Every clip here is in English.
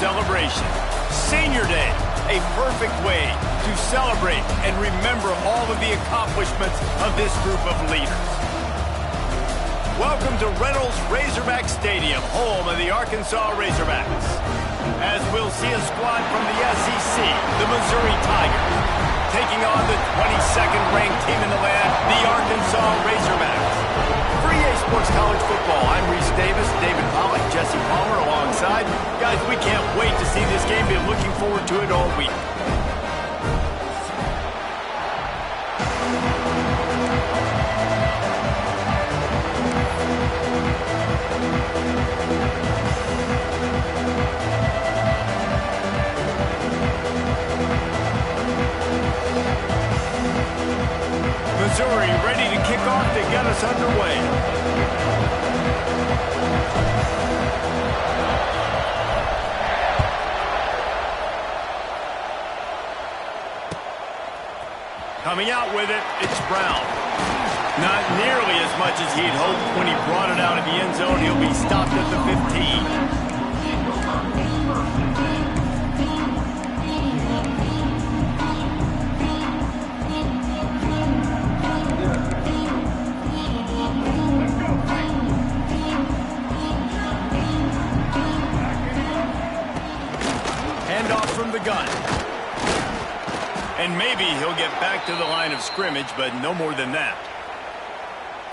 celebration. Senior Day, a perfect way to celebrate and remember all of the accomplishments of this group of leaders. Welcome to Reynolds Razorback Stadium, home of the Arkansas Razorbacks. As we'll see a squad from the SEC, the Missouri Tigers, taking on the 22nd ranked team in the land, the Arkansas Razorbacks. For EA Sports College Football, I'm Reese Davis, David Pollack, Jesse Palmer alongside. Guys, we can't wait to see this game. Been looking forward to it all week. Missouri ready to kick off to get us underway. Coming out with it, it's Brown. Not nearly as much as he'd hoped when he brought it out of the end zone. He'll be stopped at the 15. From the gun. And maybe he'll get back to the line of scrimmage, but no more than that.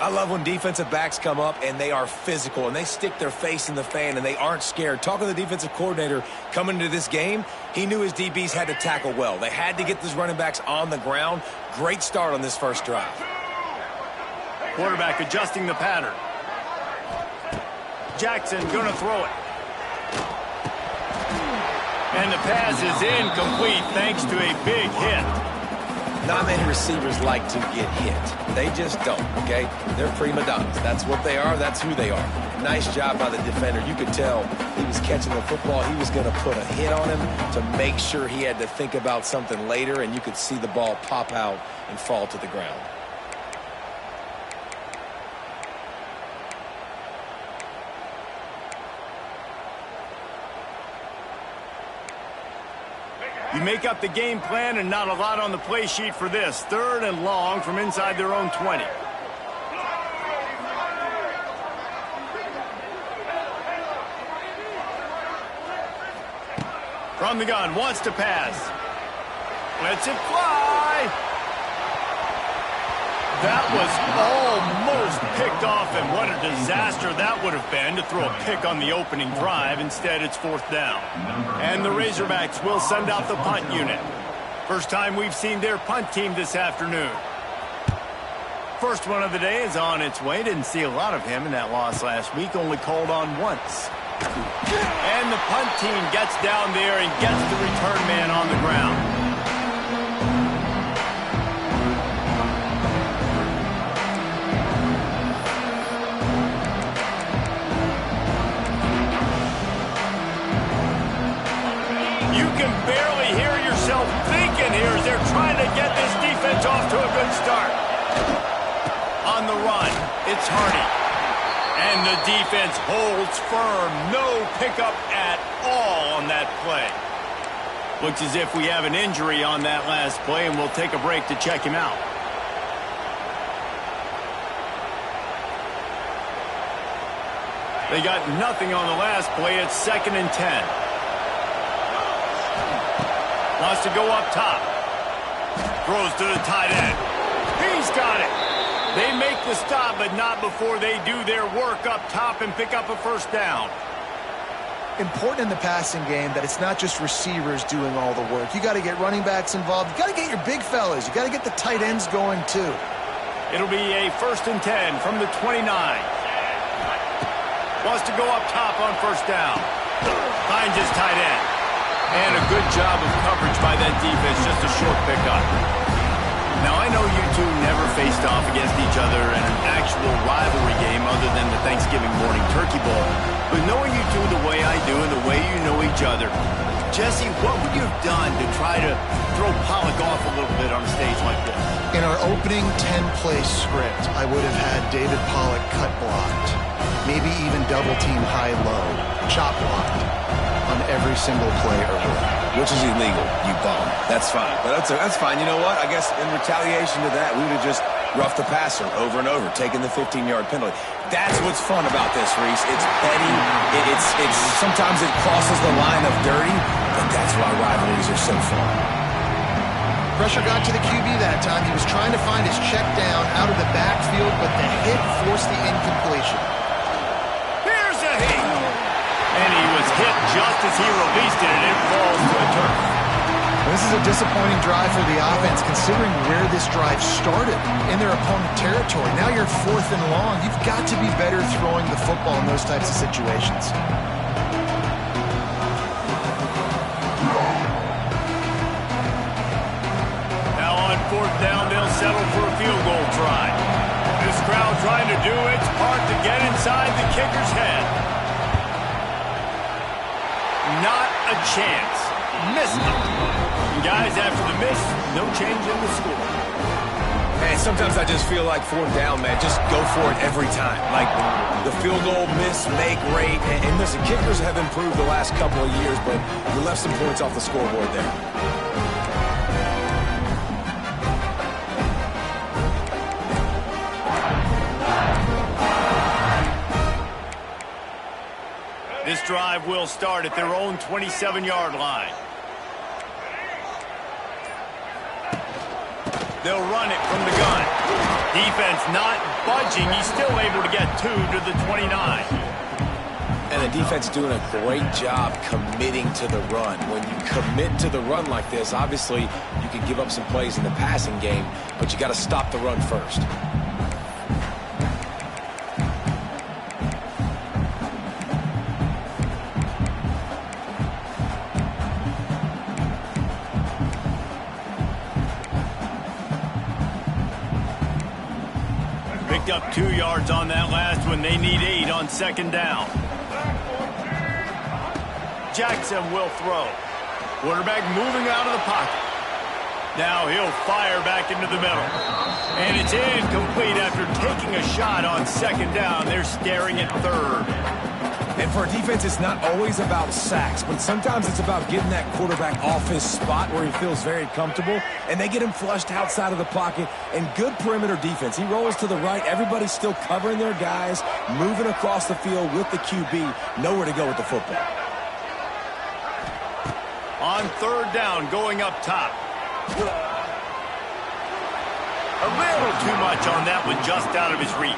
I love when defensive backs come up and they are physical and they stick their face in the fan and they aren't scared. Talking to the defensive coordinator coming into this game, he knew his DBs had to tackle well. They had to get these running backs on the ground. Great start on this first drive. Quarterback adjusting the pattern. Jackson going to throw it. And the pass is incomplete thanks to a big hit. Not many receivers like to get hit. They just don't, okay? They're prima donnas. That's what they are. That's who they are. Nice job by the defender. You could tell he was catching the football. He was going to put a hit on him to make sure he had to think about something later, and you could see the ball pop out and fall to the ground. You make up the game plan and not a lot on the play sheet for this. 3rd and long from inside their own 20. From the gun, wants to pass. Lets it fly. That was almost picked off, and what a disaster that would have been to throw a pick on the opening drive. Instead, it's 4th down. And the Razorbacks will send out the punt unit. First time we've seen their punt team this afternoon. First one of the day is on its way. Didn't see a lot of him in that loss last week, only called on once. And the punt team gets down there and gets the return man on the ground. Here as they're trying to get this defense off to a good start. On the run, it's Hardy. And the defense holds firm. No pickup at all on that play. Looks as if we have an injury on that last play, and we'll take a break to check him out. They got nothing on the last play. It's 2nd and 10. Wants to go up top. Throws to the tight end. He's got it. They make the stop, but not before they do their work up top and pick up a 1st down. Important in the passing game that it's not just receivers doing all the work. You got to get running backs involved. You got to get your big fellas. You got to get the tight ends going too. It'll be a 1st and 10 from the 29. Wants to go up top on 1st down. Finds his tight end. And a good job of coverage by that defense, just a short pickup. Now, I know you two never faced off against each other in an actual rivalry game other than the Thanksgiving morning turkey bowl. But knowing you two the way I do and the way you know each other, Jesse, what would you have done to try to throw Pollack off a little bit on a stage like this? In our opening 10-play script, I would have had David Pollack cut blocked. Maybe even double-team high-low, chop blocked. on every single play early. Which is illegal, you bum. That's fine. But that's fine. You know what? I guess in retaliation to that, we would have just roughed the passer over and over, taking the 15-yard penalty. That's what's fun about this, Reese. It's petty. It's sometimes it crosses the line of dirty, but that's why rivalries are so fun. Pressure got to the QB that time. He was trying to find his check down out of the backfield, but the hit forced the incompletion. Here's a hit. And he was hit just as he released it, and it falls to the turf. This is a disappointing drive for the offense, considering where this drive started, in their opponent territory. Now you're 4th and long. You've got to be better throwing the football in those types of situations. Now on 4th down, they'll settle for a field goal try. This crowd trying to do its part to get inside the kicker's head. Not a chance. Missed it. Guys, after the miss, no change in the score. Man, sometimes I just feel like 4th down, man. Just go for it every time. Like the field goal, miss, make, rate. And listen, kickers have improved the last couple of years, but you left some points off the scoreboard there. This drive will start at their own 27-yard line. They'll run it from the gun. Defense not budging. He's still able to get 2 to the 29. And the defense doing a great job committing to the run. When you commit to the run like this, obviously you can give up some plays in the passing game, but you got to stop the run first. Picked up 2 yards on that last one. They need 8 on 2nd down. Jackson will throw. Quarterback moving out of the pocket. Now he'll fire back into the middle. And it's incomplete after taking a shot on 2nd down. They're staring at 3rd. And for a defense, it's not always about sacks, but sometimes it's about getting that quarterback off his spot where he feels very comfortable, and they get him flushed outside of the pocket. And good perimeter defense. He rolls to the right. Everybody's still covering their guys, moving across the field with the QB. Nowhere to go with the football. On 3rd down, going up top. A little too much on that one, just out of his reach.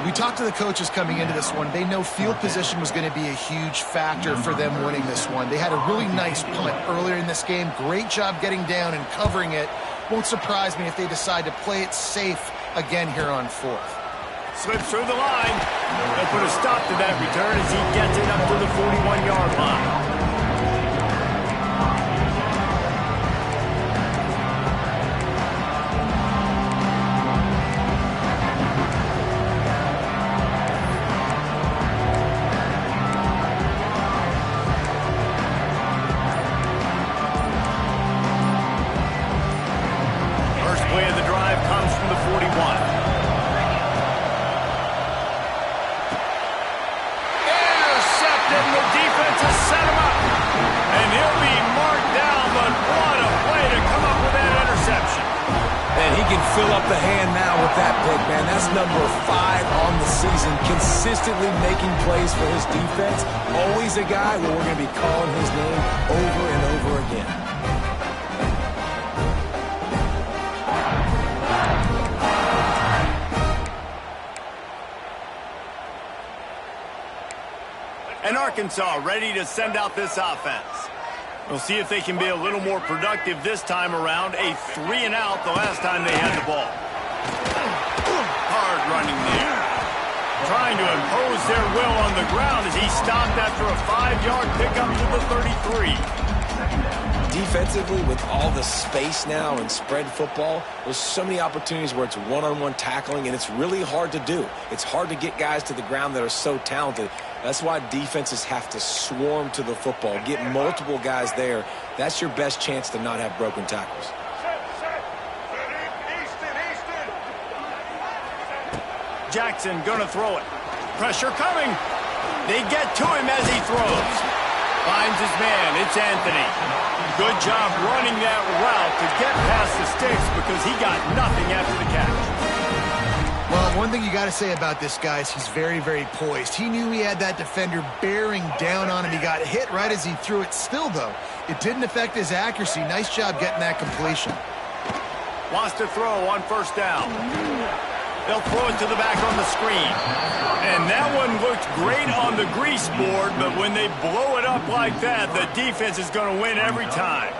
We talked to the coaches coming into this one. They know field position was going to be a huge factor for them winning this one. They had a really nice punt earlier in this game. Great job getting down and covering it. Won't surprise me if they decide to play it safe again here on 4th. Slips through the line. They'll put a stop to that return as he gets it up to the 41-yard line. Fill up the hand now with that pick, man. That's number 5 on the season, consistently making plays for his defense. Always a guy where we're going to be calling his name over and over again. And Arkansas ready to send out this offense. We'll see if they can be a little more productive this time around. A 3-and-out the last time they had the ball. Hard running there. Trying to impose their will on the ground as he stopped after a 5-yard pickup to the 33. Defensively, with all the space now and spread football, there's so many opportunities where it's one-on-one tackling, and it's really hard to do. It's hard to get guys to the ground that are so talented. That's why defenses have to swarm to the football, get multiple guys there. That's your best chance to not have broken tackles. Jackson gonna throw it. Pressure coming. They get to him as he throws. Finds his man. It's Anthony. Good job running that route to get past the sticks because he got nothing after the catch. Well, one thing you got to say about this guy is he's very, very poised. He knew he had that defender bearing down on him. He got hit right as he threw it. Still, though, it didn't affect his accuracy. Nice job getting that completion. Wants to throw on first down. They'll throw it to the back on the screen. And that one looked great on the grease board, but when they blow it up like that, the defense is going to win every time.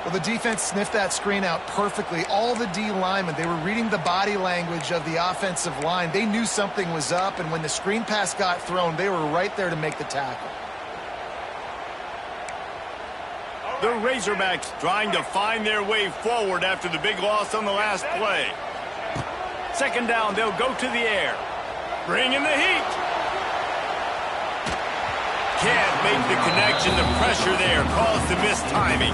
Well, the defense sniffed that screen out perfectly. All the D linemen, they were reading the body language of the offensive line. They knew something was up, and when the screen pass got thrown, they were right there to make the tackle. The Razorbacks trying to find their way forward after the big loss on the last play. Second down, they'll go to the air. Bring in the heat. Can't make the connection. The pressure there caused the missed timing.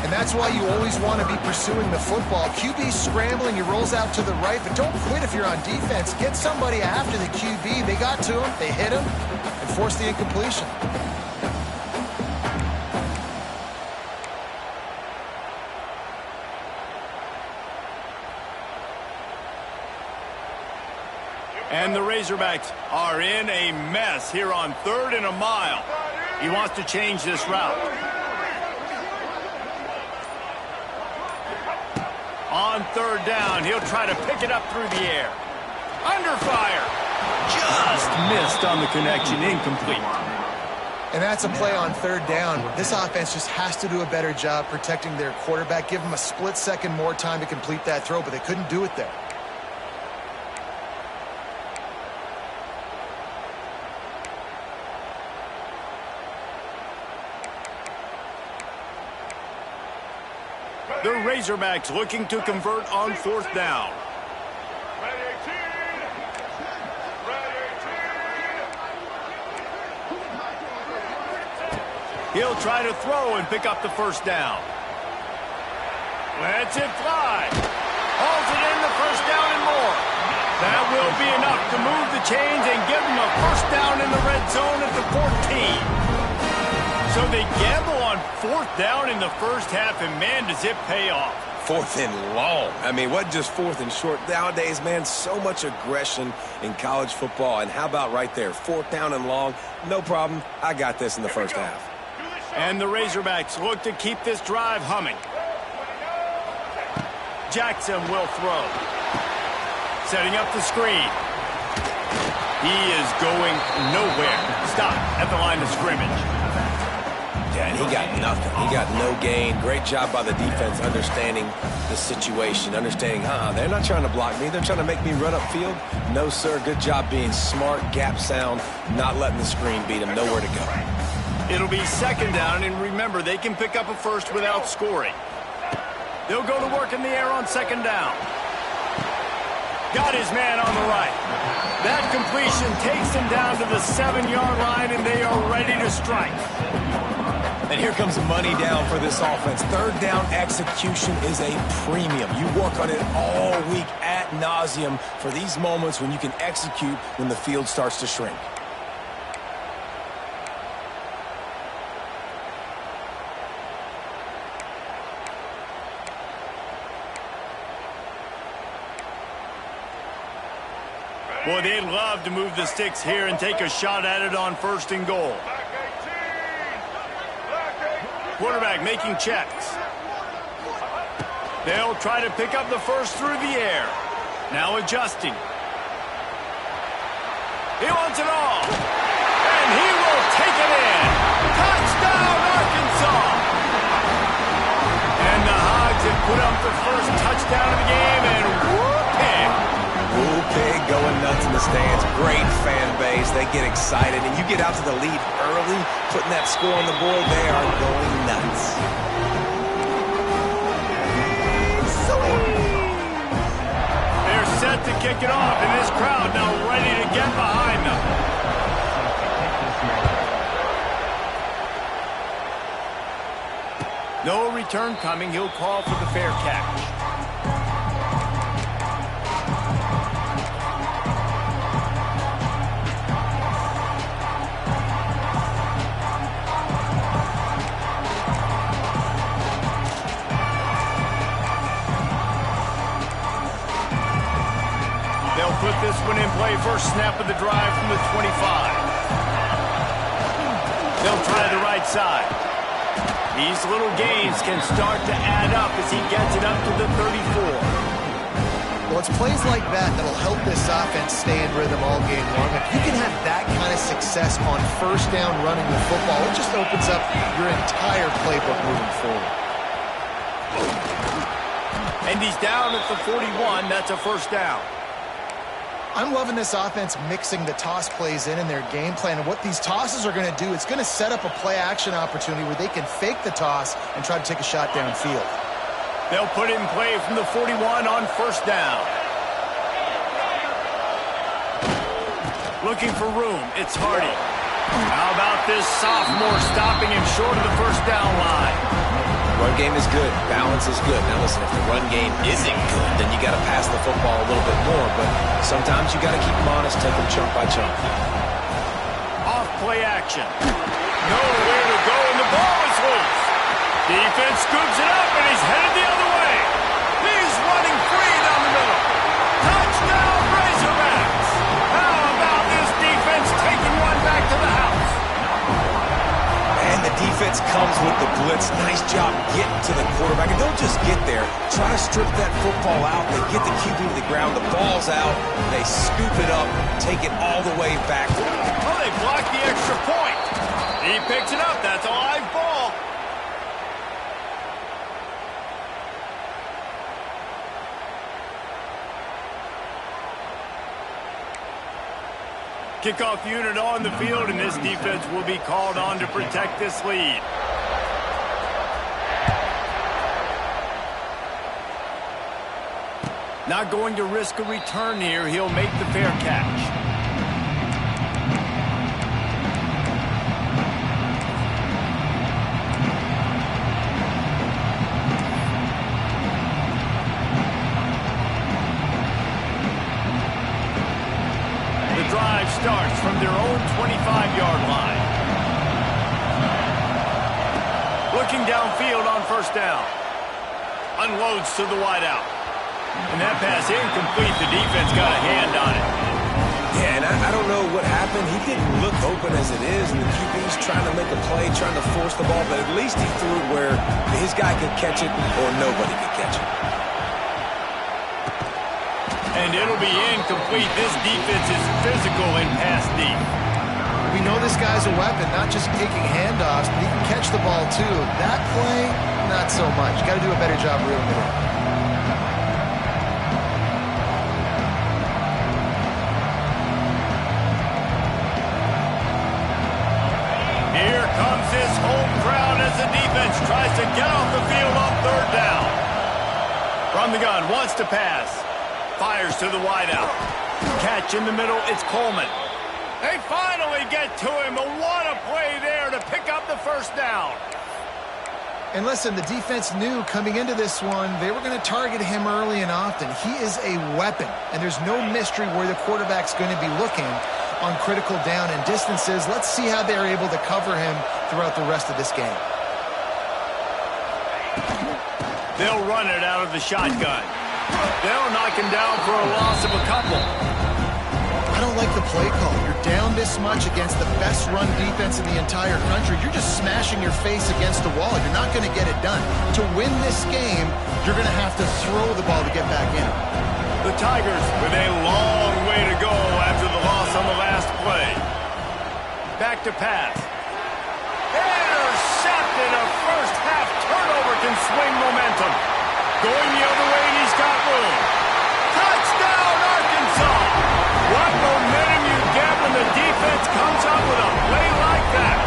And that's why you always want to be pursuing the football. QB's scrambling, he rolls out to the right, but don't quit if you're on defense. Get somebody after the QB. They got to him, they hit him, and forced the incompletion. And the Razorbacks are in a mess here on 3rd and a mile. He wants to change this route. On 3rd down, he'll try to pick it up through the air. Under fire. Just missed on the connection, incomplete. And that's a play on 3rd down. This offense just has to do a better job protecting their quarterback. Give him a split second more time to complete that throw, but they couldn't do it there. The Razorbacks looking to convert on 4th down. He'll try to throw and pick up the first down. Lets it fly. Hauls it in the first down and more. That will be enough to move the chains and give them a first down in the red zone at the 14. So they gamble on 4th down in the first half, and man, does it pay off. 4th and long. I mean, what just 4th and short? Nowadays, man, so much aggression in college football. And how about right there, 4th down and long? No problem. I got this in the first half. And the Razorbacks look to keep this drive humming. Jackson will throw. Setting up the screen. He is going nowhere. Stop at the line of scrimmage. Yeah, and he got nothing. He got no gain. Great job by the defense understanding the situation, understanding, they're not trying to block me. They're trying to make me run upfield. No, sir. Good job being smart, gap sound, not letting the screen beat him. Nowhere to go. It'll be 2nd down, and remember, they can pick up a first without scoring. They'll go to work in the air on 2nd down. Got his man on the right. That completion takes him down to the 7-yard line, and they are ready to strike. And here comes money down for this offense. 3rd down execution is a premium. You work on it all week ad nauseum for these moments when you can execute when the field starts to shrink. Boy, they'd love to move the sticks here and take a shot at it on 1st and goal. Quarterback making checks. They'll try to pick up the first through the air. Now adjusting. He wants it all. And he will take it in. Touchdown, Arkansas. And the Hogs have put up the first touchdown of the game, and whoop-pig. Whoop-pig going nuts in the stands. Great fan base. They get excited, and you get out to the lead early, putting that score on the board, they are going nuts. They're set to kick it off, and this crowd now ready to get behind them. No return coming. He'll call for the fair catch. play first snap of the drive from the 25. They'll try the right side. These little gains can start to add up as he gets it up to the 34. Well, it's plays like that that'll help this offense stay in rhythm all game long. If you can have that kind of success on first down running the football, it just opens up your entire playbook moving forward. And he's down at the 41. That's a first down. I'm loving this offense mixing the toss plays in their game plan. And what these tosses are going to do, it's going to set up a play-action opportunity where they can fake the toss and try to take a shot downfield. They'll put in play from the 41 on first down. Looking for room, it's Hardy. How about this sophomore stopping him short of the first down line? Run game is good. Balance is good. Now listen, if the run game isn't good, then you got to pass the football a little bit more. But sometimes you got to keep them honest, take them chunk by chunk. Off play action. Nowhere to go, and the ball is loose. Defense scoops it up, and he's headed the other way. He's running free down the middle. Touchdown, Razorbacks. How about this defense taking one back to the house? And the defense comes with the blitz. Nice job getting to the quarterback. And don't just get there. Try to strip that football out. They get the QB to the ground. The ball's out. They scoop it up, take it all the way back. Oh, they blocked the extra point. He picks it up. That's a live ball. Kickoff unit on the field, and this defense will be called on to protect this lead. Not going to risk a return here. He'll make the fair catch. Drive starts from their own 25-yard line. Looking downfield on first down. Unloads to the wideout. And that pass incomplete. The defense got a hand on it. Yeah, and I don't know what happened. He didn't look open as it is, and the QB's trying to make a play, trying to force the ball, but at least he threw it where his guy could catch it or nobody could catch it. And it'll be incomplete. This defense is physical and pass deep. We know this guy's a weapon, not just taking handoffs, but he can catch the ball too. That play, not so much. Got to do a better job reeling it in. Here comes his home crowd as the defense tries to get off the field on third down. From the gun, wants to pass. Fires to the wideout. Catch in the middle, it's Coleman. They finally get to him, but what a play there to pick up the first down. And listen, the defense knew coming into this one, they were going to target him early and often. He is a weapon, and there's no mystery where the quarterback's going to be looking on critical down and distances. Let's see how they're able to cover him throughout the rest of this game. They'll run it out of the shotgun. They'll knock him down for a loss of a couple. I don't like the play call. You're down this much against the best run defense in the entire country. You're just smashing your face against the wall. You're not going to get it done. To win this game, you're going to have to throw the ball to get back in. The Tigers with a long way to go after the loss on the last play. Back to pass. Intercepted. A first half turnover can swing momentum. Going the other way, and he's got room. Touchdown, Arkansas! What momentum you get when the defense comes up with a play like that.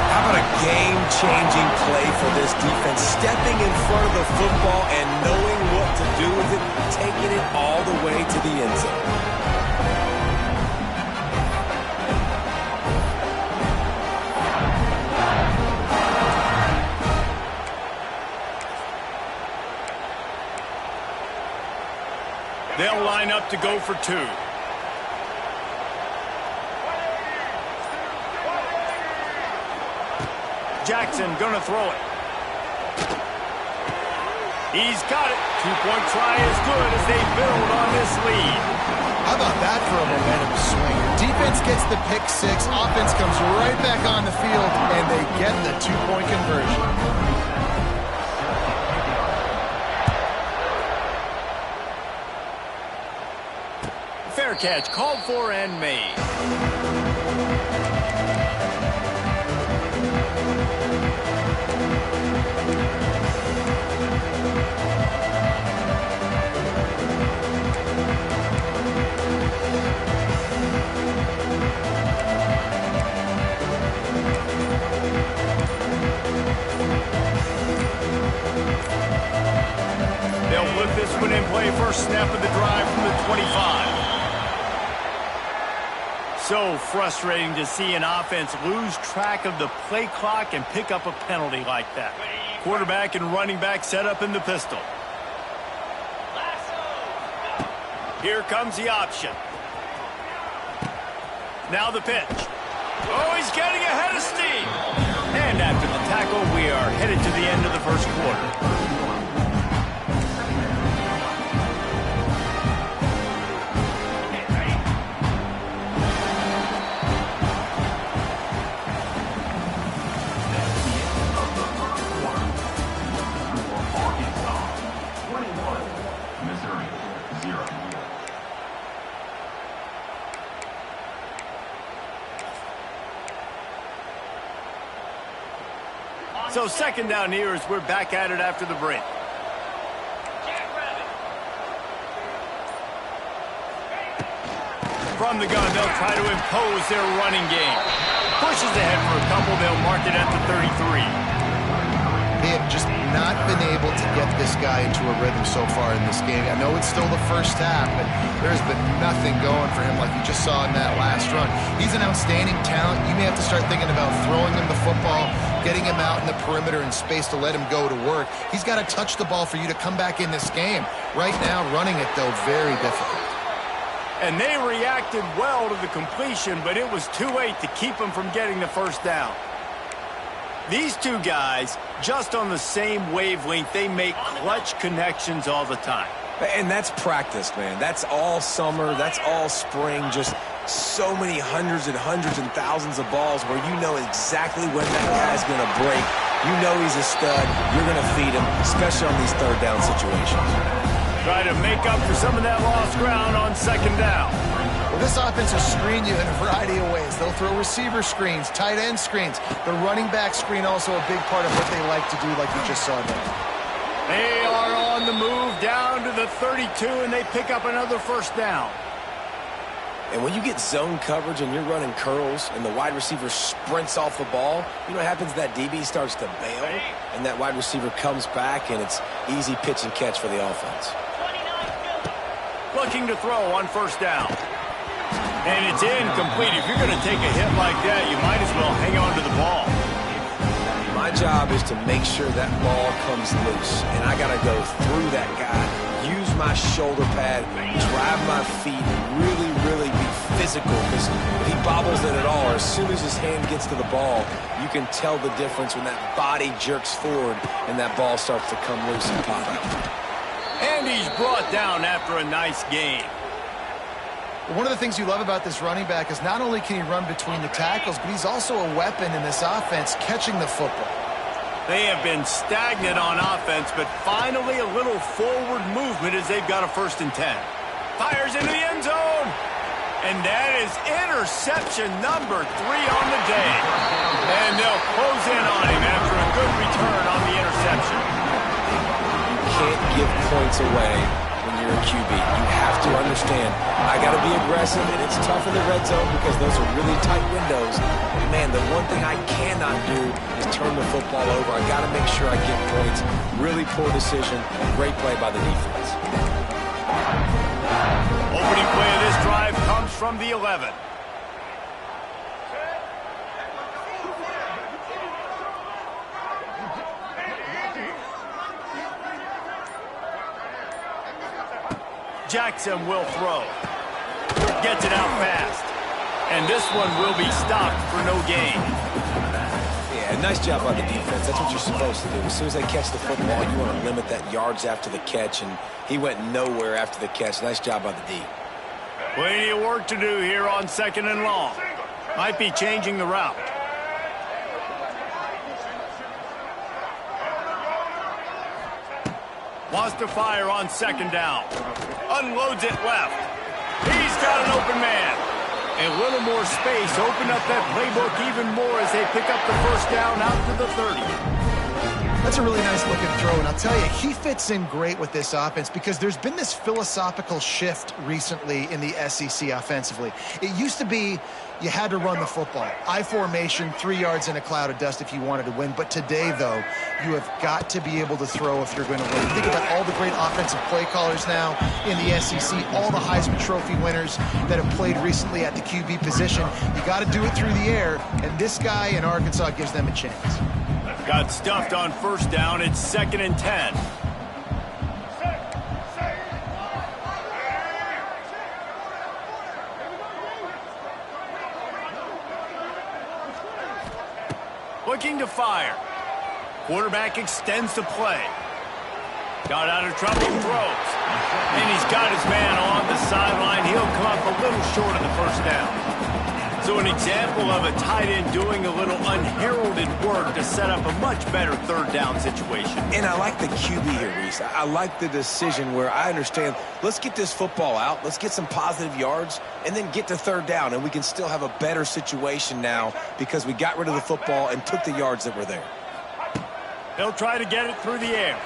How about a game-changing play for this defense? Stepping in front of the football and knowing what to do with it, taking it all the way to the end zone. They'll line up to go for two. Jackson gonna throw it. He's got it. Two-point try is good as they build on this lead. How about that for a momentum swing? Defense gets the pick six, offense comes right back on the field, and they get the two-point conversion. Fair catch called for and made. They'll put this one in play first snap of the drive from the 25. So frustrating to see an offense lose track of the play clock and pick up a penalty like that. Quarterback and running back set up in the pistol. Here comes the option. Now the pitch. Oh, he's getting ahead of steam. And after the tackle, we are headed to the end of the first quarter. So second down here as we're back at it after the break. From the gun, they'll try to impose their running game. Pushes ahead for a couple. They'll mark it at the 33. They have just not been able to get this guy into a rhythm so far in this game. I know it's still the first half, but there's been nothing going for him like you just saw in that last run. He's an outstanding talent. You may have to start thinking about throwing him the football, getting him out in the perimeter in space to let him go to work. He's got to touch the ball for you to come back in this game. Right now, running it, though, very difficult. And they reacted well to the completion, but it was too late to keep him from getting the first down. These two guys, just on the same wavelength, they make clutch connections all the time. And that's practice, man. That's all summer. That's all spring. Just so many hundreds and thousands of balls where you know exactly when that guy's going to break. You know he's a stud. You're going to feed him, especially on these third down situations. Try to make up for some of that lost ground on second down. Well, this offense will screen you in a variety of ways. They'll throw receiver screens, tight end screens. The running back screen also a big part of what they like to do, like you just saw there. They are on the move down to the 32, and they pick up another first down. And when you get zone coverage and you're running curls and the wide receiver sprints off the ball, you know what happens? That DB starts to bail, and that wide receiver comes back, and it's easy pitch and catch for the offense. Looking to throw on first down. And it's incomplete. If you're going to take a hit like that, you might as well hang on to the ball. My job is to make sure that ball comes loose, and I got to go through that guy, use my shoulder pad, drive my feet, really be physical, because if he bobbles it at all, or as soon as his hand gets to the ball, you can tell the difference when that body jerks forward and that ball starts to come loose and pop out. And he's brought down after a nice game. One of the things you love about this running back is not only can he run between the tackles, but he's also a weapon in this offense catching the football. They have been stagnant on offense, but finally a little forward movement as they've got a 1st and 10. Fires into the end zone. And that is interception number 3 on the day. And they'll close in on him after a good return on the interception. You can't give points away when you're a QB. You have to understand, I got to be aggressive, and it's tough in the red zone because those are really tight windows. But man, the one thing I cannot do is turn the football over. I got to make sure I get points. Really poor decision. Great play by the defense. Opening play of this drive comes from the 11. Jackson will throw. Gets it out fast. And this one will be stopped for no gain. Yeah, nice job by the defense. That's what you're supposed to do. As soon as they catch the football, you want to limit that yards after the catch, and he went nowhere after the catch. Nice job by the D. Plenty of work to do here on 2nd and long. Might be changing the route. Wants to fire on 2nd down. Unloads it left. He's got an open man. A little more space opened up that playbook even more as they pick up the first down out to the 30. That's a really nice looking throw, and I'll tell you, he fits in great with this offense because there's been this philosophical shift recently in the SEC offensively. It used to be you had to run the football. I formation, 3 yards in a cloud of dust if you wanted to win. But today, though, you have got to be able to throw if you're going to win. Think about all the great offensive play callers now in the SEC, all the Heisman Trophy winners that have played recently at the QB position. You got to do it through the air, and this guy in Arkansas gives them a chance. Got stuffed on first down. It's 2nd and 10. Looking to fire. Quarterback extends the play. Got out of trouble, throws. And he's got his man on the sideline. He'll come up a little short of the first down. So an example of a tight end doing a little unheralded work to set up a much better 3rd down situation. And I like the QB here, Reese. I like the decision where I understand, let's get this football out, let's get some positive yards, and then get to 3rd down, and we can still have a better situation now because we got rid of the football and took the yards that were there. They'll try to get it through the air.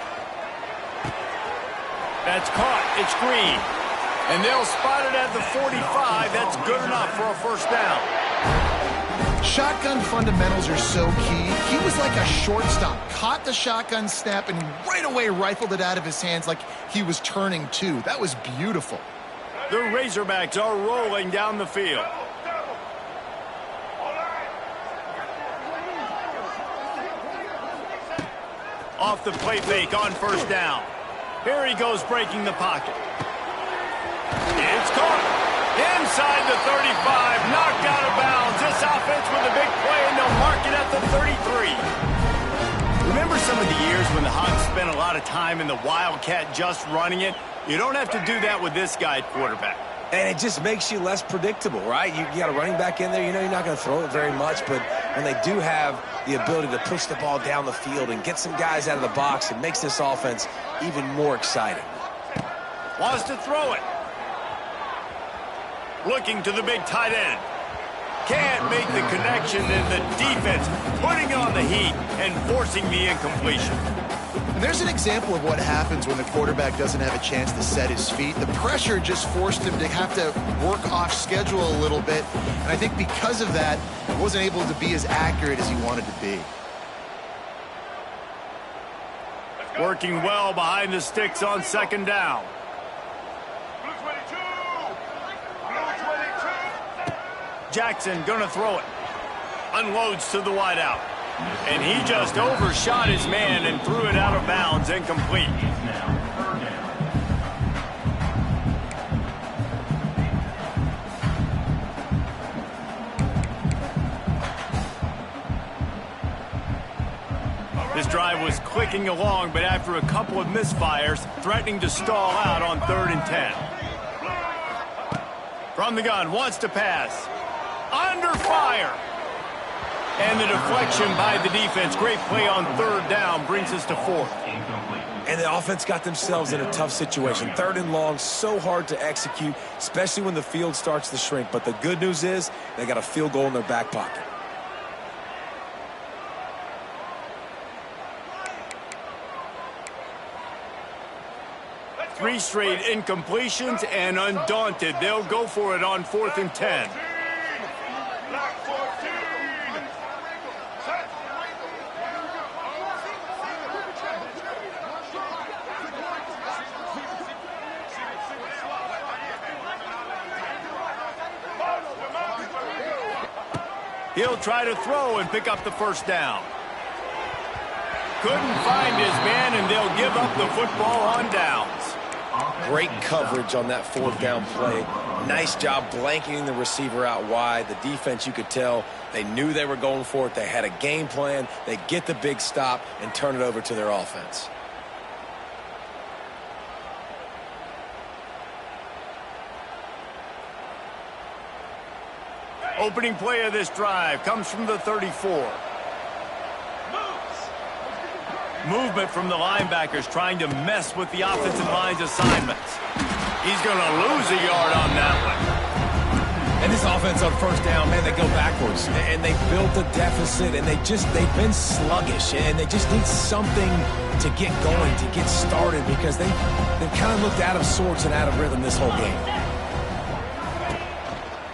That's caught. It's Green. And they'll spot it at the 45. That's good enough for a first down. Shotgun fundamentals are so key. He was like a shortstop. Caught the shotgun snap and right away rifled it out of his hands like he was turning two. That was beautiful. The Razorbacks are rolling down the field. Off the play fake on first down. Here he goes breaking the pocket. It's caught inside the 35, knocked out of bounds. This offense with a big play, and they'll mark it at the 33. Remember some of the years when the Hawks spent a lot of time in the Wildcat just running it? You don't have to do that with this guy at quarterback. And it just makes you less predictable, right? You got a running back in there. You know you're not going to throw it very much, but when they do have the ability to push the ball down the field and get some guys out of the box, it makes this offense even more exciting. Wants to throw it. Looking to the big tight end. Can't make the connection, and the defense putting on the heat and forcing the incompletion. And there's an example of what happens when the quarterback doesn't have a chance to set his feet. The pressure just forced him to have to work off schedule a little bit. And I think because of that, he wasn't able to be as accurate as he wanted to be. Working well behind the sticks on 2nd down. Jackson gonna throw it. Unloads to the wideout. And he just overshot his man and threw it out of bounds, incomplete. This drive was clicking along, but after a couple of misfires, threatening to stall out on 3rd and 10. From the gun, wants to pass. Under fire. And the deflection by the defense. Great play on 3rd down brings us to 4th. And the offense got themselves in a tough situation. 3rd and long, so hard to execute, especially when the field starts to shrink. But the good news is they got a field goal in their back pocket. Three straight incompletions, and undaunted, they'll go for it on 4th and 10. He'll try to throw and pick up the first down. Couldn't find his man, and they'll give up the football on downs. Great coverage on that 4th down play. Nice job blanketing the receiver out wide. The defense, you could tell, they knew they were going for it. They had a game plan. They get the big stop and turn it over to their offense. Opening play of this drive comes from the 34. Movement from the linebackers trying to mess with the offensive line's assignments. He's going to lose a yard on that one. And this offense on first down, man, they go backwards. And they built a deficit, and they've been sluggish. And they just need something to get going, to get started, because they've kind of looked out of sorts and out of rhythm this whole game.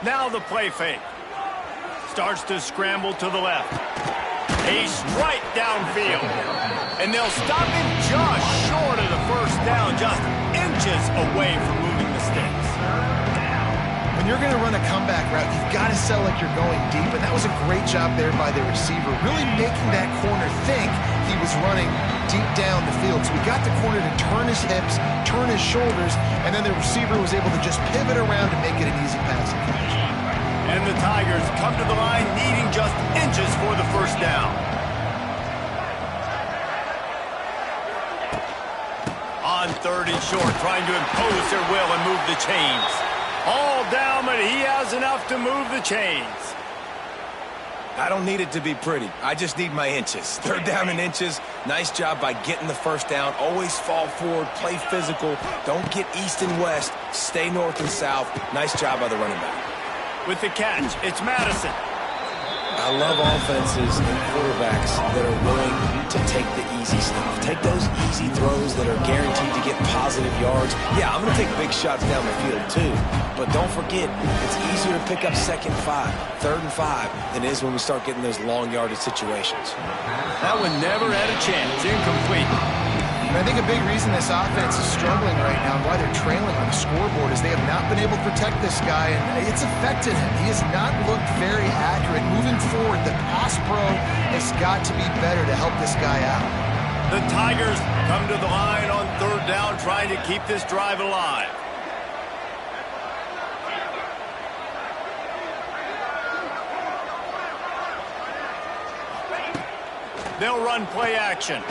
Now the play fake. Starts to scramble to the left. A strike downfield. And they'll stop him just short of the first down, just inches away from moving the sticks. When you're going to run a comeback route, you've got to sell like you're going deep, and that was a great job there by the receiver, really making that corner think he was running deep down the field. So we got the corner to turn his hips, turn his shoulders, and then the receiver was able to just pivot around and make it an easy passing catch. And the Tigers come to the line needing just inches for the first down. On third and short, trying to impose their will and move the chains. All down, but he has enough to move the chains. I don't need it to be pretty. I just need my inches. Third down and inches. Nice job by getting the first down. Always fall forward, play physical. Don't get east and west. Stay north and south. Nice job by the running back. With the catch, it's Madison. I love offenses and quarterbacks that are willing to take the easy stuff. Take those easy throws that are guaranteed to get positive yards. Yeah, I'm going to take big shots down the field too. But don't forget, it's easier to pick up second 5, third and 5 than it is when we start getting those long yardage situations. That one never had a chance. Incomplete. And I think a big reason this offense is struggling right now and why they're trailing on the scoreboard is they have not been able to protect this guy, and it's affected him. He has not looked very accurate. Moving forward, the pass pro has got to be better to help this guy out. The Tigers come to the line on third down, trying to keep this drive alive. They'll run play action.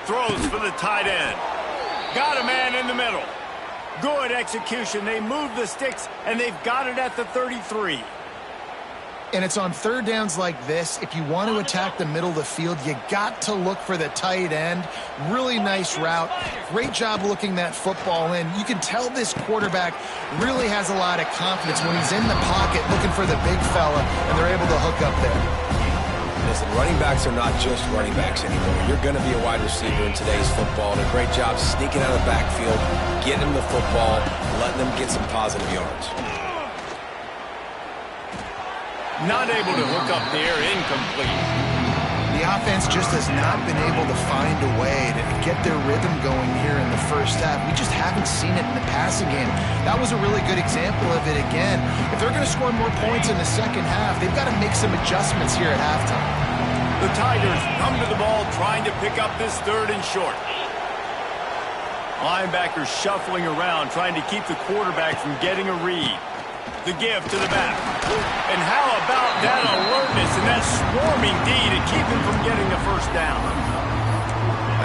Throws for the tight end. Got a man in the middle. Good execution. They move the sticks, and they've got it at the 33. And it's on third downs like this. If you want to attack the middle of the field, you got to look for the tight end. Really nice route. Great job looking that football in. You can tell this quarterback really has a lot of confidence when he's in the pocket looking for the big fella, and they're able to hook up there. Listen, running backs are not just running backs anymore. You're going to be a wide receiver in today's football. And a great job sneaking out of the backfield, getting them the football, letting them get some positive yards. Not able to hook up there, incomplete. The offense just has not been able to find a way to get their rhythm going here in the first half. We just haven't seen it in the passing game. That was a really good example of it again. If they're going to score more points in the second half, they've got to make some adjustments here at halftime. The Tigers come to the ball trying to pick up this third and short. Linebackers shuffling around, trying to keep the quarterback from getting a read. The give to the back. And how about that alertness and that swarming D to keep him from getting the first down?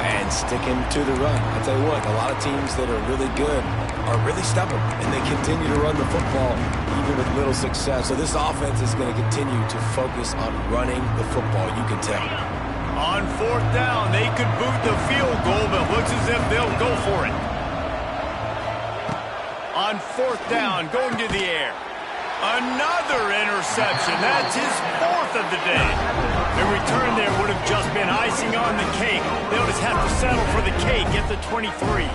And sticking to the run. I tell you what, a lot of teams that are really good are really stubborn, and they continue to run the football even with little success. So this offense is going to continue to focus on running the football, you can tell. On fourth down, they could boot the field goal, but looks as if they'll go for it. On fourth down, going to the air. Another interception. That's his fourth of the day. The return there would have just been icing on the cake. They'll just have to settle for the cake at the 23.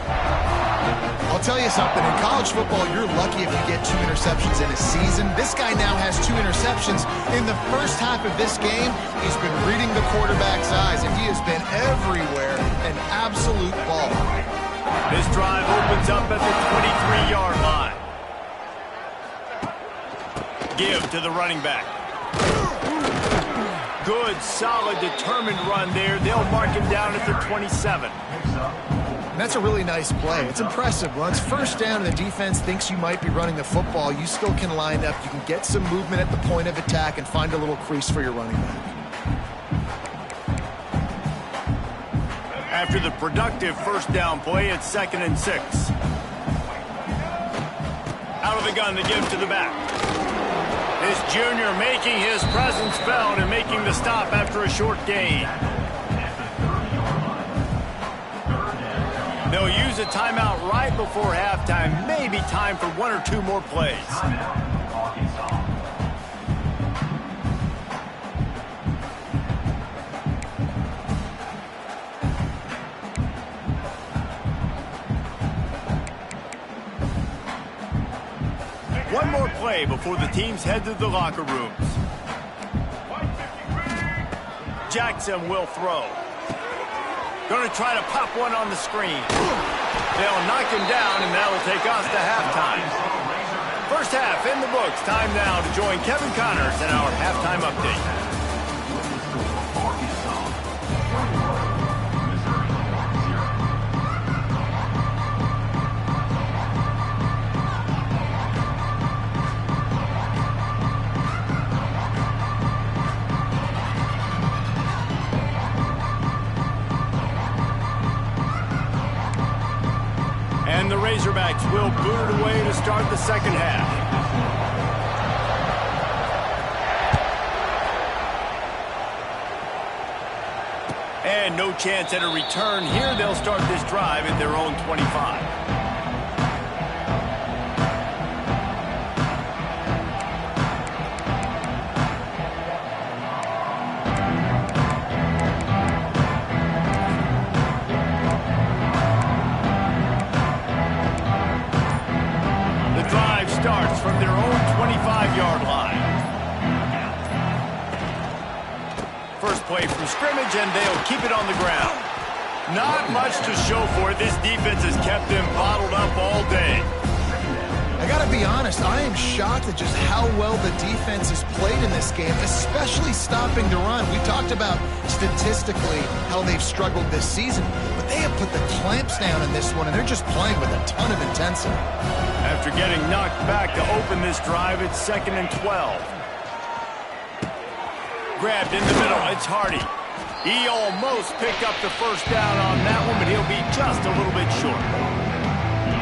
I'll tell you something. In college football, you're lucky if you get 2 interceptions in a season. This guy now has 2 interceptions. In the first half of this game, he's been reading the quarterback's eyes, and he has been everywhere, an absolute ball. This drive opens up at the 23-yard line. Give to the running back. Good, solid, determined run there. They'll mark him down at the 27. That's a really nice play. It's impressive. Once first down and the defense thinks you might be running the football, you still can line up. You can get some movement at the point of attack and find a little crease for your running back. After the productive first down play, it's 2nd and 6. Out of the gun, the give to the back. This junior making his presence felt and making the stop after a short gain. They'll use a timeout right before halftime. Maybe time for one or two more plays. One more play before the teams head to the locker rooms. Jackson will throw. Going to try to pop one on the screen. They'll knock him down, and that'll take us to halftime. First half in the books. Time now to join Kevin Connors in our halftime update. And the Razorbacks will boot it away to start the second half. And no chance at a return here. They'll start this drive at their own 25. Starts from their own 25-yard line. First play from scrimmage, and they'll keep it on the ground. Not much to show for it. This defense has kept them bottled up all day. I got to be honest, I am shocked at just how well the defense has played in this game, especially stopping the run. We talked about statistically how they've struggled this season, but they have put the clamps down in this one, and they're just playing with a ton of intensity. After getting knocked back to open this drive, it's 2nd and 12. Grabbed in the middle, it's Hardy. He almost picked up the first down on that one, but he'll be just a little bit short.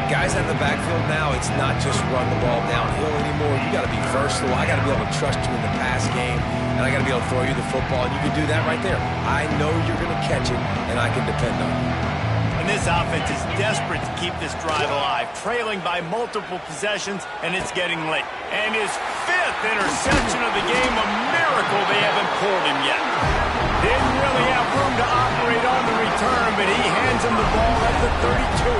Guys out of the backfield now, it's not just run the ball downhill anymore. You got to be versatile. I got to be able to trust you in the pass game, and I got to be able to throw you the football, and you can do that right there. I know you're going to catch it, and I can depend on you. And this offense is desperate to keep this drive alive, trailing by multiple possessions, and it's getting late. And his 5th interception of the game, a miracle they haven't pulled him yet. Didn't really have room to operate on the return, but he hands him the ball at the 32.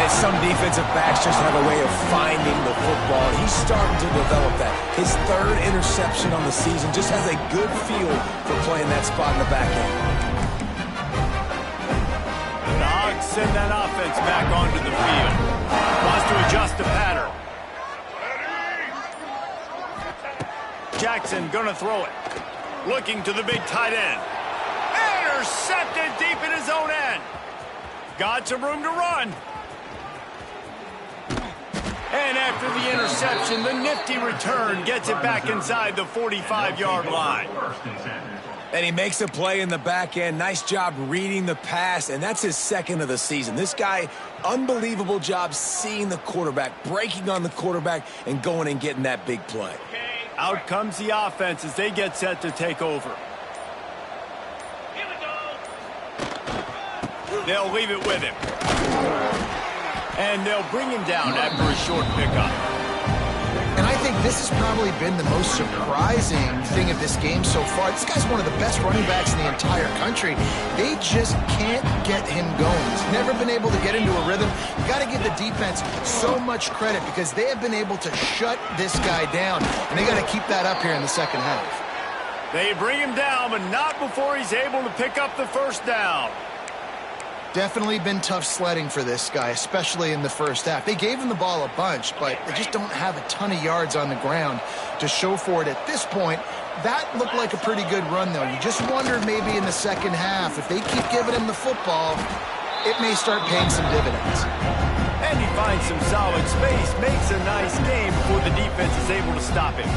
And some defensive backs just have a way of finding the football. He's starting to develop that. His 3rd interception on the season, just has a good feel for playing that spot in the back end. Send that offense back onto the field. Wants to adjust the pattern. Jackson gonna throw it. Looking to the big tight end. Intercepted deep in his own end. Got some room to run. And after the interception, the nifty return gets it back inside the 45-yard line. And he makes a play in the back end. Nice job reading the pass, and that's his 2nd of the season. This guy, unbelievable job seeing the quarterback, breaking on the quarterback, and going and getting that big play. Out comes the offense as they get set to take over. They'll leave it with him. And they'll bring him down after a short pickup. And I think this has probably been the most surprising thing of this game so far. This guy's one of the best running backs in the entire country. They just can't get him going. He's never been able to get into a rhythm. You got to give the defense so much credit because they have been able to shut this guy down. And they got to keep that up here in the second half. They bring him down, but not before he's able to pick up the first down. Definitely been tough sledding for this guy, especially in the first half. They gave him the ball a bunch, but they just don't have a ton of yards on the ground to show for it at this point. That looked like a pretty good run, though. You just wondered maybe in the second half, if they keep giving him the football, it may start paying some dividends. And he finds some solid space, makes a nice game before the defense is able to stop him.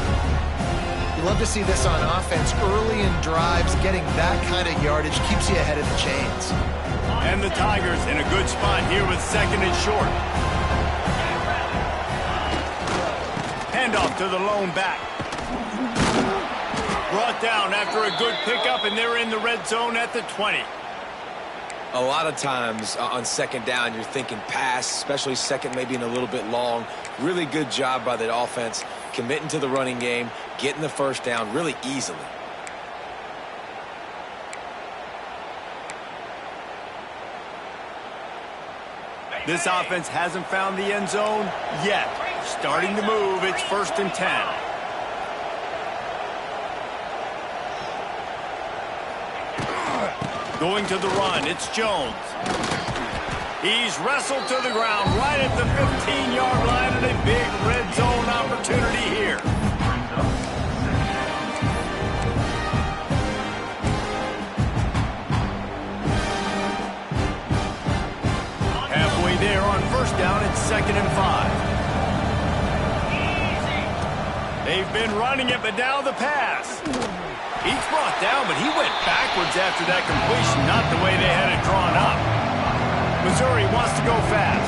You love to see this on offense. Early in drives, getting that kind of yardage keeps you ahead of the chains. And the Tigers in a good spot here with 2nd and short. And handoff to the lone back. Brought down after a good pickup, and they're in the red zone at the 20. A lot of times on second down, you're thinking pass, especially second maybe in a little bit long. Really good job by the offense, committing to the running game, getting the first down really easily. This offense hasn't found the end zone yet. Starting to move, it's 1st and 10. Going to the run, it's Jones. He's wrestled to the ground right at the 15-yard line, and a big red zone opportunity here. Halfway there on 1st down, it's 2nd and 5. They've been running it, but now the pass. He's brought down, but he went backwards after that completion, not the way they had it drawn up. Missouri wants to go fast.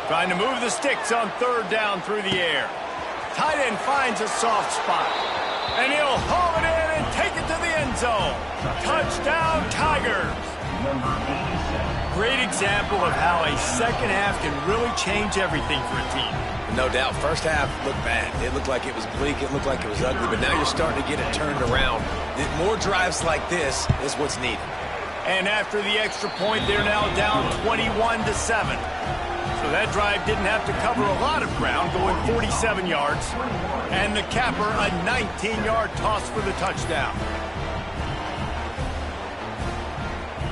Trying to move the sticks on 3rd down through the air. Tight end finds a soft spot. And he'll haul it in and take it to the end zone. Touchdown, Tigers. Great example of how a second half can really change everything for a team. No doubt. First half looked bad. It looked like it was bleak. It looked like it was ugly. But now you're starting to get it turned around. More drives like this is what's needed. And after the extra point, they're now down 21-7. So that drive didn't have to cover a lot of ground, going 47 yards. And the capper, a 19-yard toss for the touchdown.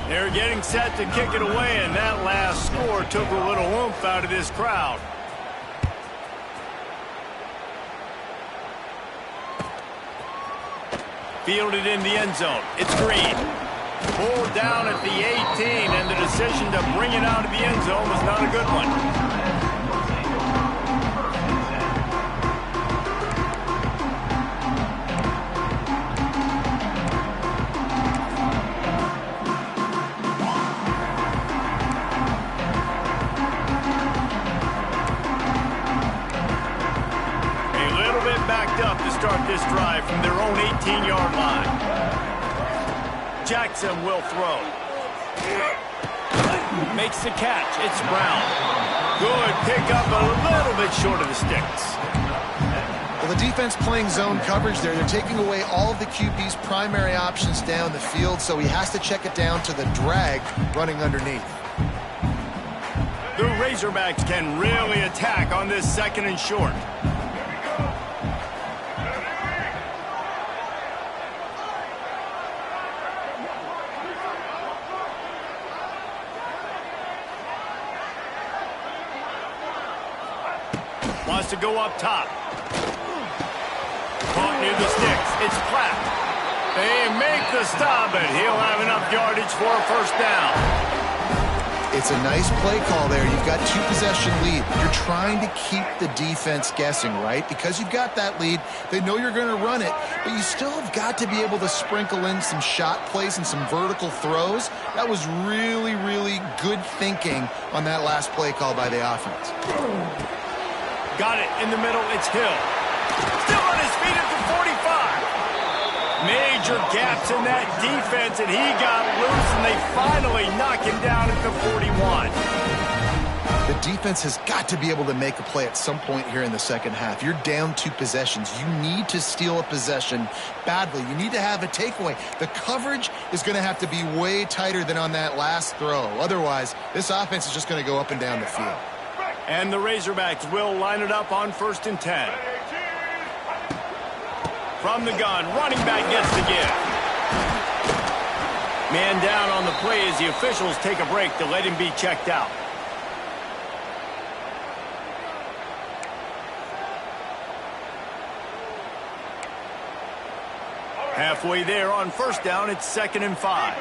They're getting set to kick it away, and that last score took a little oomph out of this crowd. Fielded in the end zone. It's Green. Pulled down at the 18, and the decision to bring it out of the end zone was not a good one. Start this drive from their own 18-yard line. Jackson will throw. Makes the catch. It's Brown. Good pickup, a little bit short of the sticks. Well, the defense playing zone coverage there. They're taking away all of the QB's primary options down the field, so he has to check it down to the drag running underneath. The Razorbacks can really attack on this 2nd and short. Wants to go up top. Caught near the sticks. It's Platt. They make the stop, but he'll have enough yardage for a 1st down. It's a nice play call there. You've got 2-possession lead. You're trying to keep the defense guessing, right? Because you've got that lead, they know you're going to run it, but you still have got to be able to sprinkle in some shot plays and some vertical throws. That was really, really good thinking on that last play call by the offense. Got it in the middle. It's Hill. Still on his feet at the 45. Major gaps in that defense, and he got loose, and they finally knock him down at the 41. The defense has got to be able to make a play at some point here in the second half. You're down 2 possessions. You need to steal a possession badly. You need to have a takeaway. The coverage is going to have to be way tighter than on that last throw. Otherwise, this offense is just going to go up and down the field. And the Razorbacks will line it up on 1st and 10. From the gun, running back gets the give. Man down on the play as the officials take a break to let him be checked out. Halfway there on 1st down, it's 2nd and 5.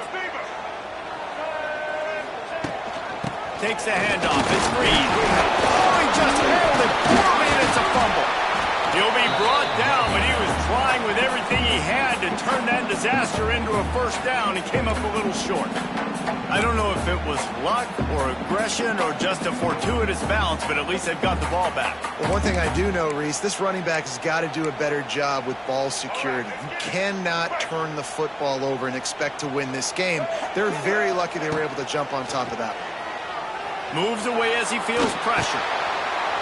Takes the handoff. It's Reed. Oh, he just handled it poorly, and it's a fumble. He'll be brought down, but he was trying with everything he had to turn that disaster into a 1st down. He came up a little short. I don't know if it was luck or aggression or just a fortuitous bounce, but at least they've got the ball back. Well, one thing I do know, Reese, this running back has got to do a better job with ball security. You cannot turn the football over and expect to win this game. They're very lucky they were able to jump on top of that. Moves away as he feels pressure.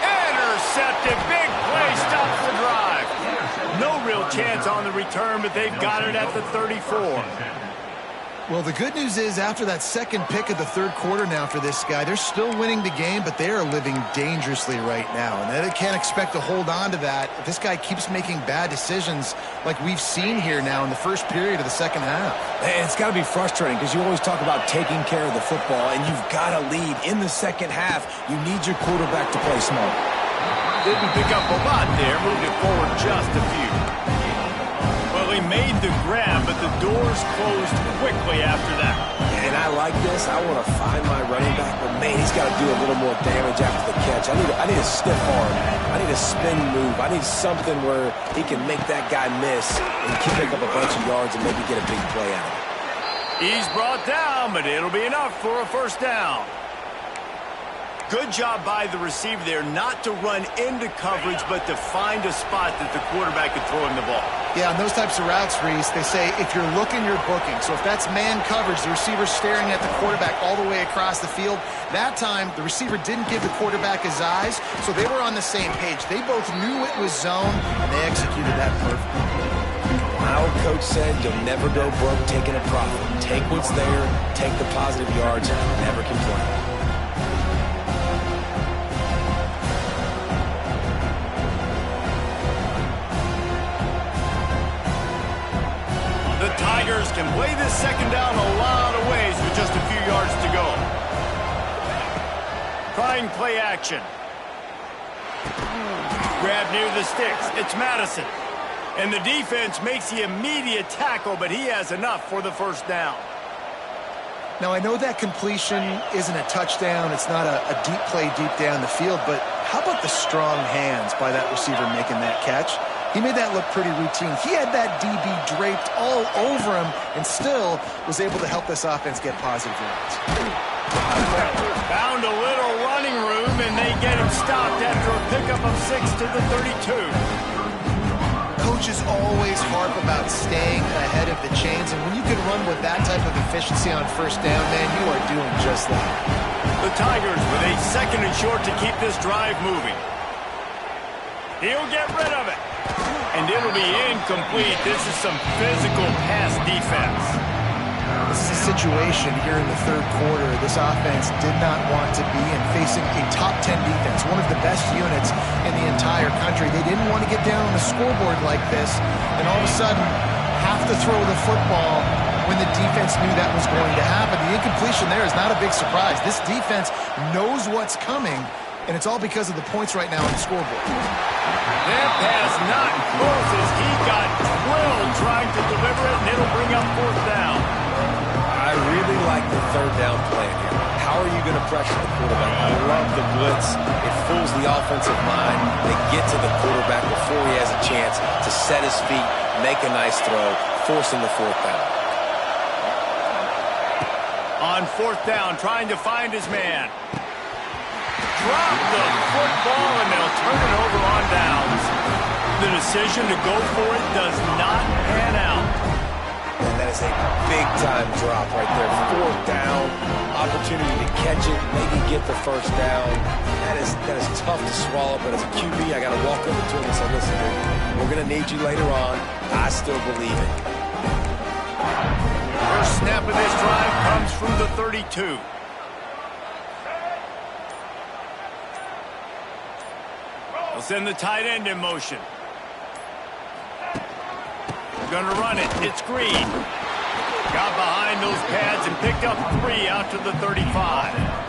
Intercepted. Big play stops the drive. No real chance on the return, but they've got it at the 34. Well, the good news is after that second pick of the third quarter now for this guy, they're still winning the game, but they are living dangerously right now. And they can't expect to hold on to that if this guy keeps making bad decisions like we've seen here now in the first period of the second half. And it's got to be frustrating because you always talk about taking care of the football, and you've got to lead in the second half. You need your quarterback to play smart. Didn't pick up a lot there, moved it forward just a few. Well, he made the grab, but the doors closed quickly after that. And I like this. I want to find my running back, but man, he's got to do a little more damage after the catch. I need a stiff arm. I need a spin move. I need something where he can make that guy miss and pick up a bunch of yards and maybe get a big play out of it. He's brought down, but it'll be enough for a first down. Good job by the receiver there not to run into coverage, but to find a spot that the quarterback could throw him the ball. Yeah, on those types of routes, Reese, they say if you're looking, you're booking. So if that's man coverage, the receiver's staring at the quarterback all the way across the field. That time, the receiver didn't give the quarterback his eyes, so they were on the same page. They both knew it was zone, and they executed that perfectly. My old coach said you'll never go broke taking a profit. Take what's there, take the positive yards, never complain. Tigers can play this second down a lot of ways with just a few yards to go. Trying play action. Grab near the sticks. It's Madison. And the defense makes the immediate tackle, but he has enough for the first down. Now, I know that completion isn't a touchdown. It's not a deep play deep down the field, but how about the strong hands by that receiver making that catch? He made that look pretty routine. He had that DB draped all over him and still was able to help this offense get positive yards. Found a little running room, and they get him stopped after a pickup of 6 to the 32. Coaches always harp about staying ahead of the chains, and when you can run with that type of efficiency on first down, man, you are doing just that. The Tigers with a second and short to keep this drive moving. He'll get rid of it. And it'll be incomplete. This is some physical pass defense. This is a situation here in the third quarter this offense did not want to be in, facing a top 10 defense, one of the best units in the entire country. They didn't want to get down on the scoreboard like this and all of a sudden have to throw the football when the defense knew that was going to happen. The incompletion there is not a big surprise. This defense knows what's coming, and it's all because of the points right now on the scoreboard. That pass not close as he got drilled trying to deliver it, and it'll bring up fourth down. I really like the third down plan here. How are you going to pressure the quarterback? I love the blitz. It fools the offensive mind. They get to the quarterback before he has a chance to set his feet, make a nice throw, forcing the fourth down. On fourth down, trying to find his man. Drop the football, and they'll turn it over on downs. The decision to go for it does not pan out. And that is a big-time drop right there. Fourth down, opportunity to catch it, maybe get the first down. That is tough to swallow, but as a QB, I got to walk over to him and say, listen, dude, we're going to need you later on. I still believe it. First snap of this drive comes from the 32. They'll send the tight end in motion. Going to run it. It's Green. Got behind those pads and picked up 3 out to the 35.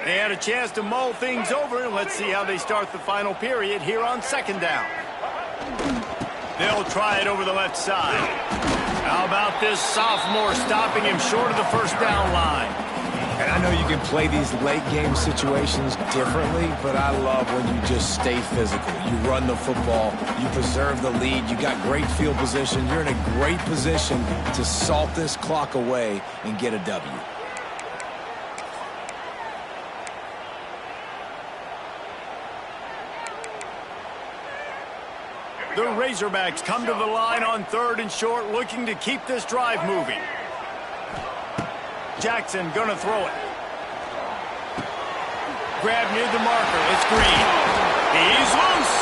They had a chance to mull things over, and let's see how they start the final period here on second down. They'll try it over the left side. How about this sophomore stopping him short of the first down line? And I know you can play these late-game situations differently, but I love when you just stay physical. You run the football, you preserve the lead, you got great field position, you're in a great position to salt this clock away and get a W. The Razorbacks come to the line on 3rd and short, looking to keep this drive moving. Jackson gonna throw it. Grab near the marker. It's Green. He's loose.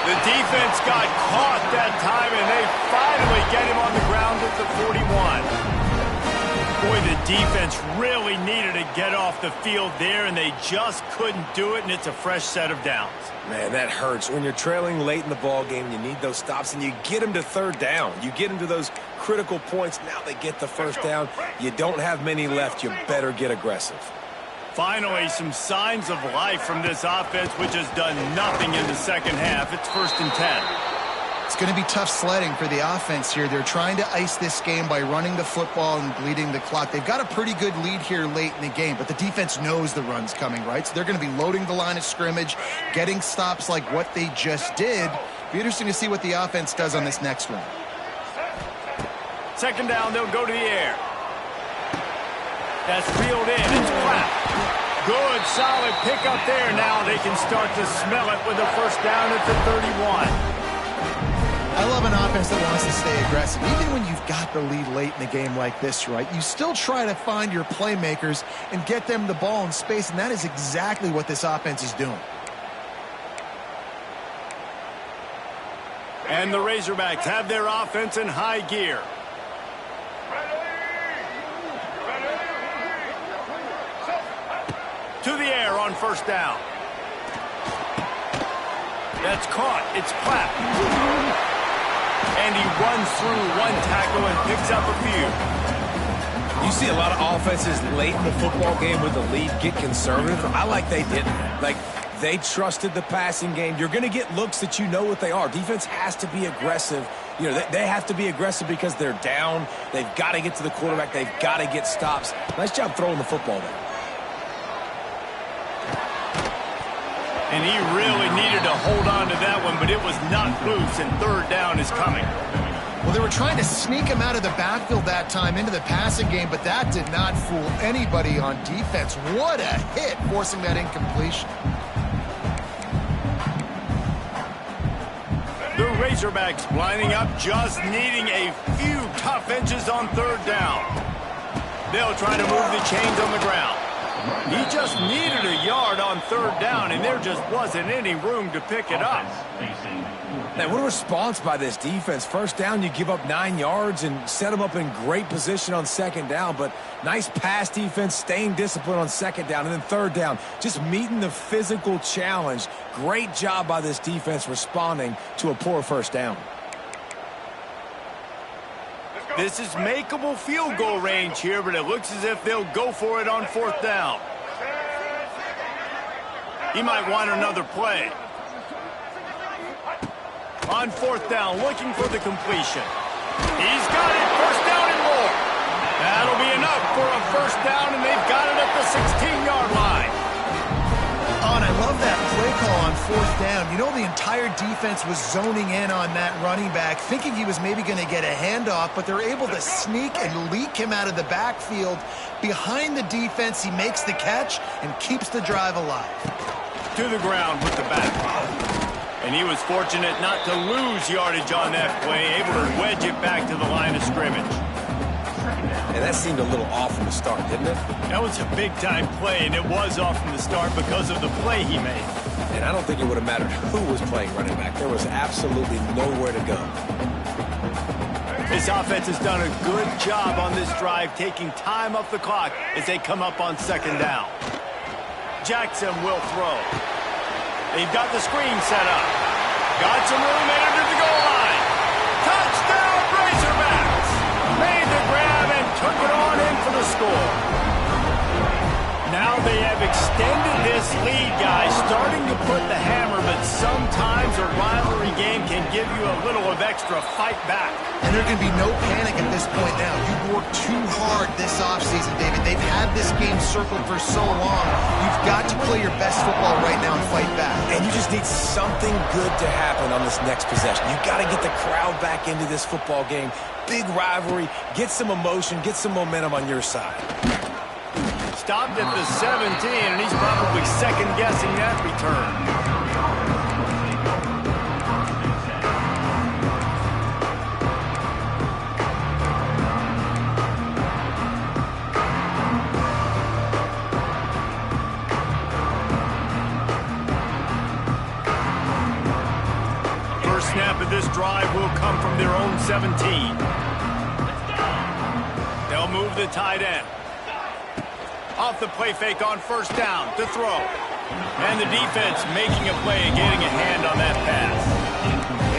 The defense got caught that time, and they finally get him on the ground at the 41. Boy, the defense really needed to get off the field there, and they just couldn't do it, and it's a fresh set of downs. Man, that hurts. When you're trailing late in the ball game, you need those stops, and you get them to 3rd down. You get them to those critical points. Now they get the first down. You don't have many left. You better get aggressive. Finally, some signs of life from this offense, which has done nothing in the second half. It's 1st and 10. It's going to be tough sledding for the offense here. They're trying to ice this game by running the football and bleeding the clock. They've got a pretty good lead here late in the game, but the defense knows the run's coming, right? So they're going to be loading the line of scrimmage, getting stops like what they just did. Be interesting to see what the offense does on this next one. Second down, they'll go to the air. That's reeled in. It's Platt. Good, solid pickup there. Now they can start to smell it with a first down at the 31. I love an offense that wants to stay aggressive. Even when you've got the lead late in the game like this, right, you still try to find your playmakers and get them the ball in space, and that is exactly what this offense is doing. And the Razorbacks have their offense in high gear. To the air on first down. That's caught. It's Platt. And he runs through one tackle and picks up a few. You see a lot of offenses late in the football game with the lead get conservative. I like they didn't. Like, they trusted the passing game. You're going to get looks that you know what they are. Defense has to be aggressive. You know, they have to be aggressive because they're down. They've got to get to the quarterback. They've got to get stops. Nice job throwing the football there. And he really needed to hold on to that one, but it was not loose, and 3rd down is coming. Well, they were trying to sneak him out of the backfield that time into the passing game, but that did not fool anybody on defense. What a hit, forcing that incompletion. The Razorbacks lining up, just needing a few tough inches on 3rd down. They'll try to move the chains on the ground. He just needed a yard on 3rd down, and there just wasn't any room to pick it up. Man, what a response by this defense. First down, you give up 9 yards and set them up in great position on 2nd down, but nice pass defense, staying disciplined on 2nd down, and then 3rd down, just meeting the physical challenge. Great job by this defense responding to a poor first down. This is makeable field goal range here, but it looks as if they'll go for it on 4th down. He might want another play. On 4th down, looking for the completion. He's got it, first down and more. That'll be enough for a first down, and they've got it at the 16-yard line. Oh, and I love that play call on 4th down. You know, the entire defense was zoning in on that running back, thinking he was maybe going to get a handoff, but they're able to sneak and leak him out of the backfield. Behind the defense, he makes the catch and keeps the drive alive. To the ground with the back. And he was fortunate not to lose yardage on that play, able to wedge it back to the line of scrimmage. And that seemed a little off from the start, didn't it? That was a big-time play, and it was off from the start because of the play he made. And I don't think it would have mattered who was playing running back. There was absolutely nowhere to go. This offense has done a good job on this drive, taking time off the clock as they come up on 2nd down. Jackson will throw. They've got the screen set up. Got some room into the goal line. Touchdown, Razorbacks! Made the grab and took it on in for the score. Now they have have extended this lead, guys, starting to put the hammer, but sometimes a rivalry game can give you a little of extra fight back. And there can be no panic at this point now. You've worked too hard this offseason, David. They've had this game circled for so long. You've got to play your best football right now and fight back. And you just need something good to happen on this next possession. You got to get the crowd back into this football game. Big rivalry. Get some emotion. Get some momentum on your side. Stopped at the 17, and he's probably second-guessing that return. First snap of this drive will come from their own 17. They'll move the tight end. Off the play fake on first down to throw. And the defense making a play and getting a hand on that pass.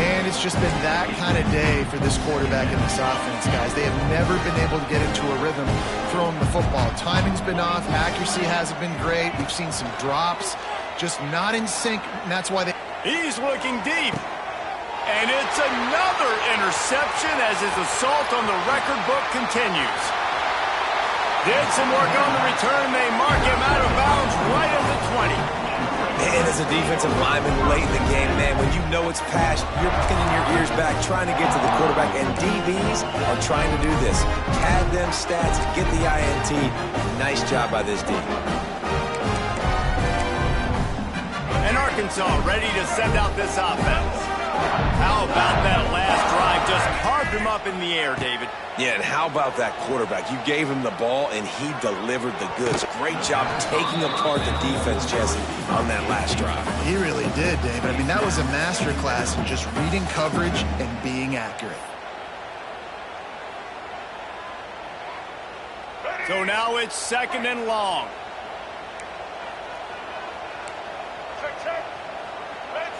And it's just been that kind of day for this quarterback in this offense, guys. They have never been able to get into a rhythm throwing the football. Timing's been off. Accuracy hasn't been great. We've seen some drops. Just not in sync, and that's why they... He's looking deep. And it's another interception as his assault on the record book continues. Did some work on the return. They mark him out of bounds right at the 20. Man, as a defensive lineman late in the game, man, when you know it's past, you're pinning your ears back, trying to get to the quarterback, and DBs are trying to do this. Pad them stats, get the INT. Nice job by this D. And Arkansas ready to send out this offense. How about that last drive? Just carved him up in the air, David. Yeah, and how about that quarterback? You gave him the ball, and he delivered the goods. Great job taking apart the defense, Jesse, on that last drive. He really did, David. I mean, that was a masterclass in just reading coverage and being accurate. So now it's second and long.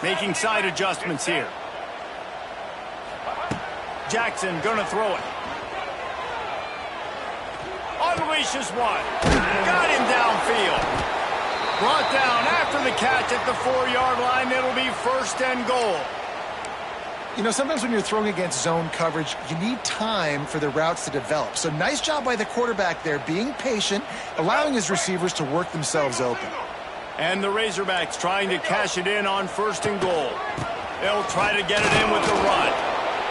Making side adjustments here. Jackson gonna throw it. Unleashes one. Got him downfield. Brought down after the catch at the 4-yard line. It'll be first and goal. You know, sometimes when you're throwing against zone coverage, you need time for the routes to develop. So nice job by the quarterback there, being patient, allowing his receivers to work themselves open. And the Razorbacks trying to cash it in on first and goal. They'll try to get it in with the run.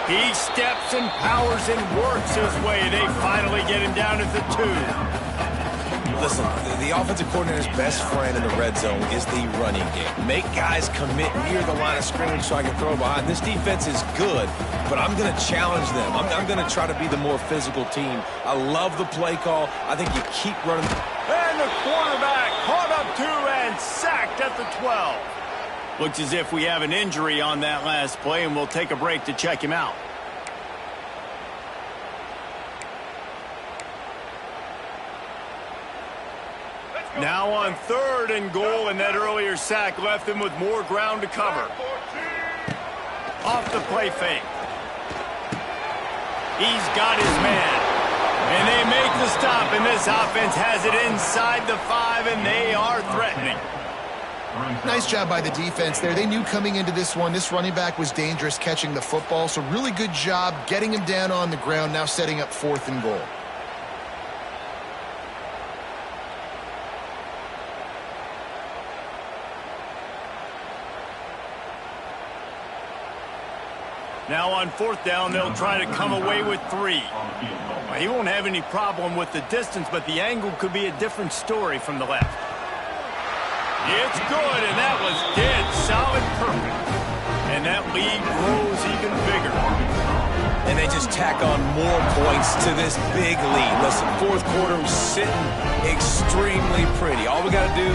He steps and powers and works his way. They finally get him down at the 2. Listen, the offensive coordinator's best friend in the red zone is the running game. Make guys commit near the line of scrimmage so I can throw behind. This defense is good, but I'm going to challenge them. I'm going to try to be the more physical team. I love the play call. I think you keep running. And the quarterback caught up to and sacked at the 12. Looks as if we have an injury on that last play, and we'll take a break to check him out. Now on third and goal, and that earlier sack left him with more ground to cover. Off the play fake. He's got his man. And they make the stop, and this offense has it inside the 5, and they are threatening. Nice job by the defense there. They knew coming into this one, this running back was dangerous catching the football, so really good job getting him down on the ground, now setting up fourth and goal. Now on fourth down, they'll try to come away with 3. Well, he won't have any problem with the distance, but the angle could be a different story from the left. It's good, and that was dead solid perfect. And that lead grows even bigger. And they just tack on more points to this big lead. Listen, fourth quarter sitting extremely pretty. All we got to do,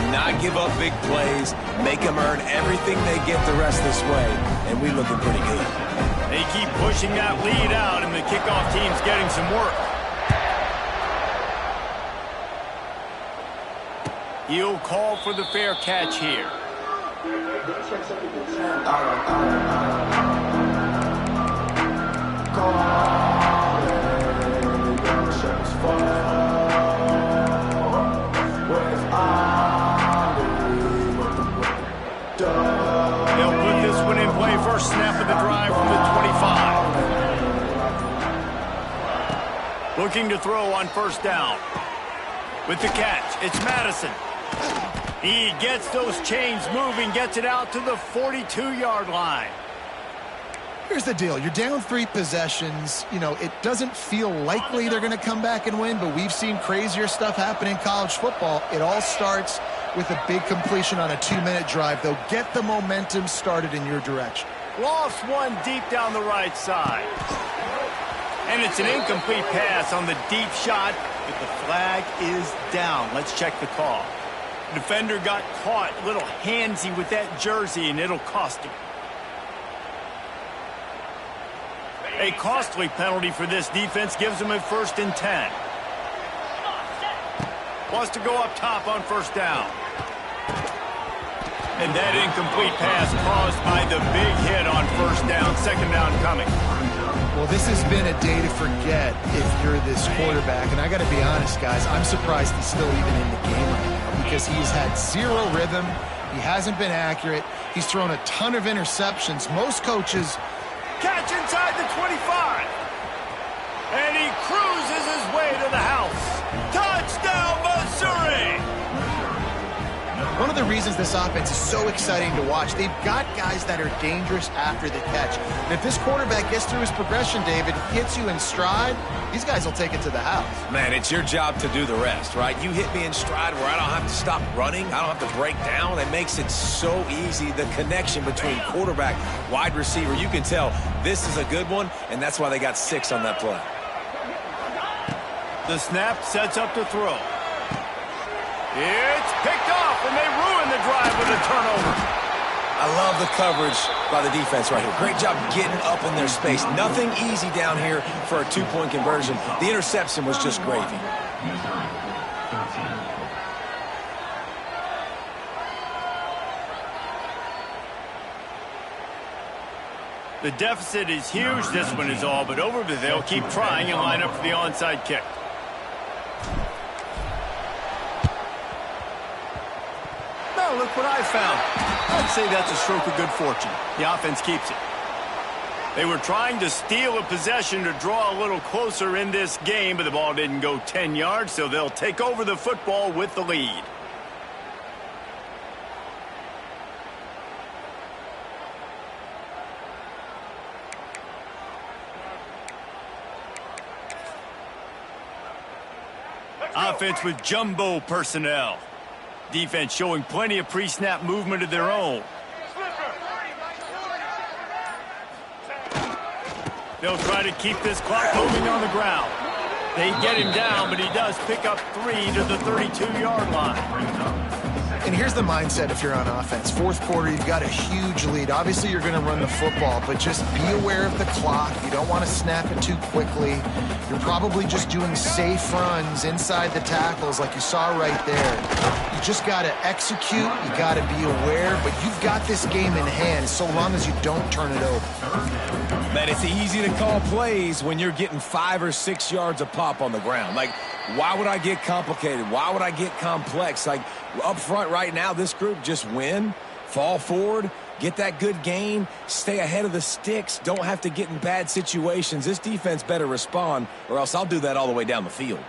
not give up big plays, make them earn everything they get the rest this way, and we looking pretty good. They keep pushing that lead out, and the kickoff team's getting some work. He'll call for the fair catch here. With Looking to throw on first down. With the catch, it's Madison. He gets those chains moving, gets it out to the 42-yard line. Here's the deal. You're down 3 possessions. You know, it doesn't feel likely they're going to come back and win, but we've seen crazier stuff happen in college football. It all starts with a big completion on a 2-minute drive. They'll get the momentum started in your direction. Lost one deep down the right side. And it's an incomplete pass on the deep shot, but the flag is down. Let's check the call. The defender got caught a little handsy with that jersey, and it'll cost him. A costly penalty for this defense gives them a 1st and 10. Wants to go up top on first down. And that incomplete pass caused by the big hit on first down. 2nd down coming. Well, this has been a day to forget if you're this quarterback. And I got to be honest, guys, I'm surprised he's still even in the game right now because he's had 0 rhythm. He hasn't been accurate. He's thrown a ton of interceptions. Most coaches... Catch inside the 25. And he cruises his way to the house. Touchdown, Missouri! One of the reasons this offense is so exciting to watch, they've got guys that are dangerous after the catch. And if this quarterback gets through his progression, David, hits you in stride, these guys will take it to the house. Man, it's your job to do the rest, right? You hit me in stride where I don't have to stop running. I don't have to break down. It makes it so easy. The connection between quarterback, wide receiver, you can tell this is a good one, and that's why they got 6 on that play. The snap sets up to throw. It's picked off, and they ruin the drive with a turnover. I love the coverage by the defense right here. Great job getting up in their space. Nothing easy down here for a 2-point conversion. The interception was just gravy. The deficit is huge. This one is all but over, but they'll keep trying and line up for the onside kick. Oh, look what I found. I'd say that's a stroke of good fortune. The offense keeps it. They were trying to steal a possession to draw a little closer in this game, but the ball didn't go 10 yards, so they'll take over the football with the lead. Offense with jumbo personnel. Defense showing plenty of pre-snap movement of their own. They'll try to keep this clock moving on the ground. They get him down, but he does pick up 3 to the 32-yard line. And here's the mindset if you're on offense. 4th quarter, you've got a huge lead. Obviously, you're going to run the football, but just be aware of the clock. You don't want to snap it too quickly. You're probably just doing safe runs inside the tackles like you saw right there. You just got to execute. You got to be aware, but you've got this game in hand so long as you don't turn it over. Man, it's easy to call plays when you're getting 5 or 6 yards a pop on the ground. Like, why would I get complicated? Why would I get complex? Like, up front right now, this group just win, fall forward, get that good gain, stay ahead of the sticks, don't have to get in bad situations. This defense better respond, or else I'll do that all the way down the field.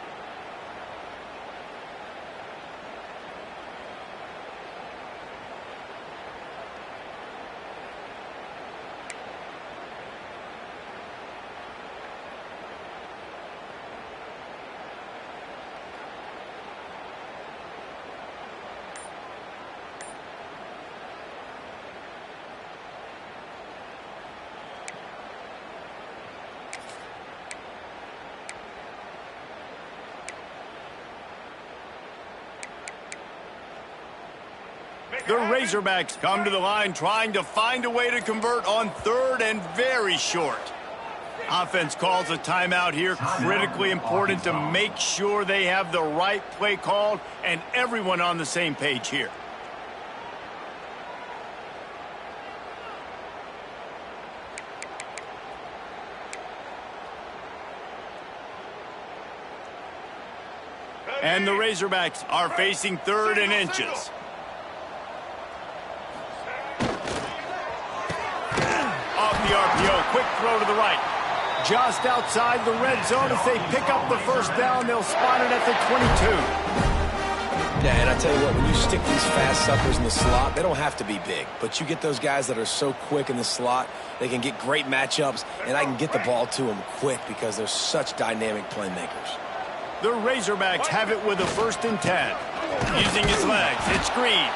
The Razorbacks come to the line trying to find a way to convert on 3rd and very short. Offense calls a timeout here. Critically important to make sure they have the right play called and everyone on the same page here. And the Razorbacks are facing 3rd and inches. Off the RPO, quick throw to the right. Just outside the red zone. If they pick up the first down, they'll spot it at the 22. Yeah, and I tell you what, when you stick these fast suckers in the slot, they don't have to be big. But you get those guys that are so quick in the slot, they can get great matchups, and I can get the ball to them quick because they're such dynamic playmakers. The Razorbacks have it with a 1st and 10. Using his legs, it's Green.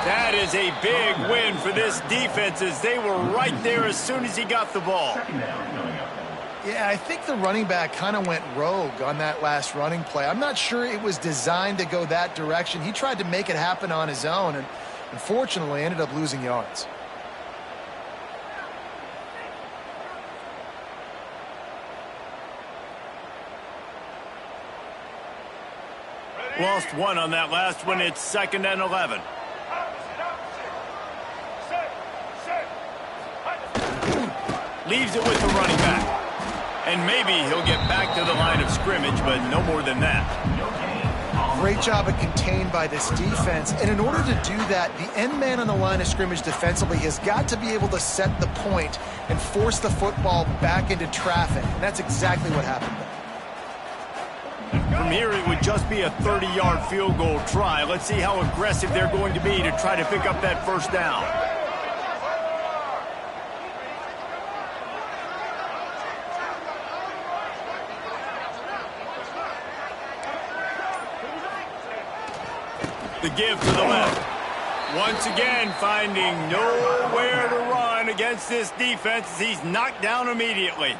That is a big win for this defense as they were right there as soon as he got the ball. Yeah, I think the running back kind of went rogue on that last running play. I'm not sure it was designed to go that direction. He tried to make it happen on his own and unfortunately ended up losing yards. Lost one on that last one. It's 2nd and 11. Leaves it with the running back. And maybe he'll get back to the line of scrimmage, but no more than that. Great job of contained by this defense. And in order to do that, the end man on the line of scrimmage defensively has got to be able to set the point and force the football back into traffic. And that's exactly what happened there. From here, it would just be a 30-yard field goal try. Let's see how aggressive they're going to be to try to pick up that first down. The give to the left. Once again, finding nowhere to run against this defense. He's knocked down immediately.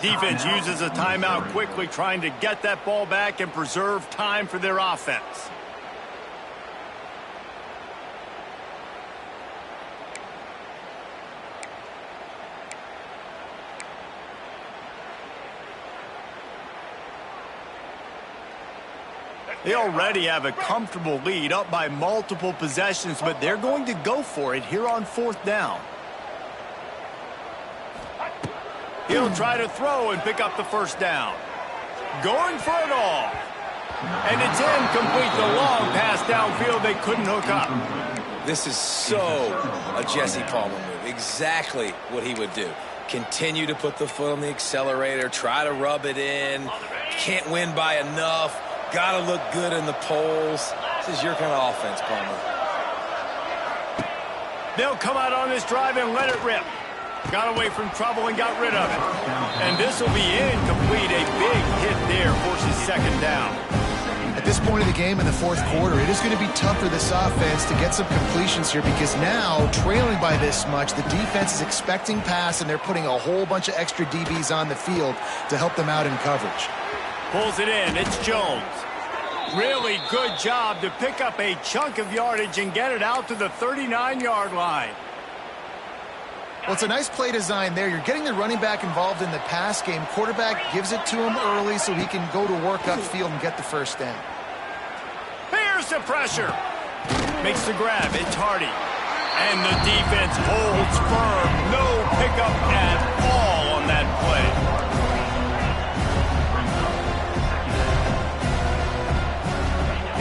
Defense uses a timeout quickly, trying to get that ball back and preserve time for their offense. They already have a comfortable lead, up by multiple possessions, but they're going to go for it here on 4th down. He'll try to throw and pick up the first down. Going for it all. And it's incomplete. The long pass downfield they couldn't hook up. This is so a Jesse Palmer move. Exactly what he would do. Continue to put the foot on the accelerator, try to rub it in. Can't win by enough. Got to look good in the polls. This is your kind of offense, Palmer. They'll come out on this drive and let it rip. Got away from trouble and got rid of it. And this will be incomplete. A big hit there forces 2nd down. At this point of the game in the 4th quarter, it is going to be tough for this offense to get some completions here because now, trailing by this much, the defense is expecting pass and they're putting a whole bunch of extra DBs on the field to help them out in coverage. Pulls it in. It's Jones. Really good job to pick up a chunk of yardage and get it out to the 39-yard line. Well, it's a nice play design there. You're getting the running back involved in the pass game. Quarterback gives it to him early so he can go to work upfield and get the first down. Here's the pressure. Makes the grab. It's Hardy. And the defense holds firm. No pickup at all on that play.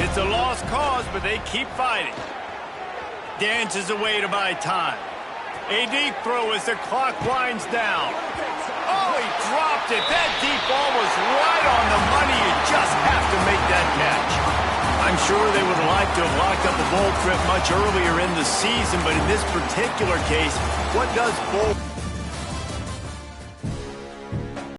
It's a lost cause, but they keep fighting. Dances away to buy time. A deep throw as the clock winds down. Oh, he dropped it. That deep ball was right on the money. You just have to make that catch. I'm sure they would have liked to have locked up a bowl trip much earlier in the season, but in this particular case, what does bowl...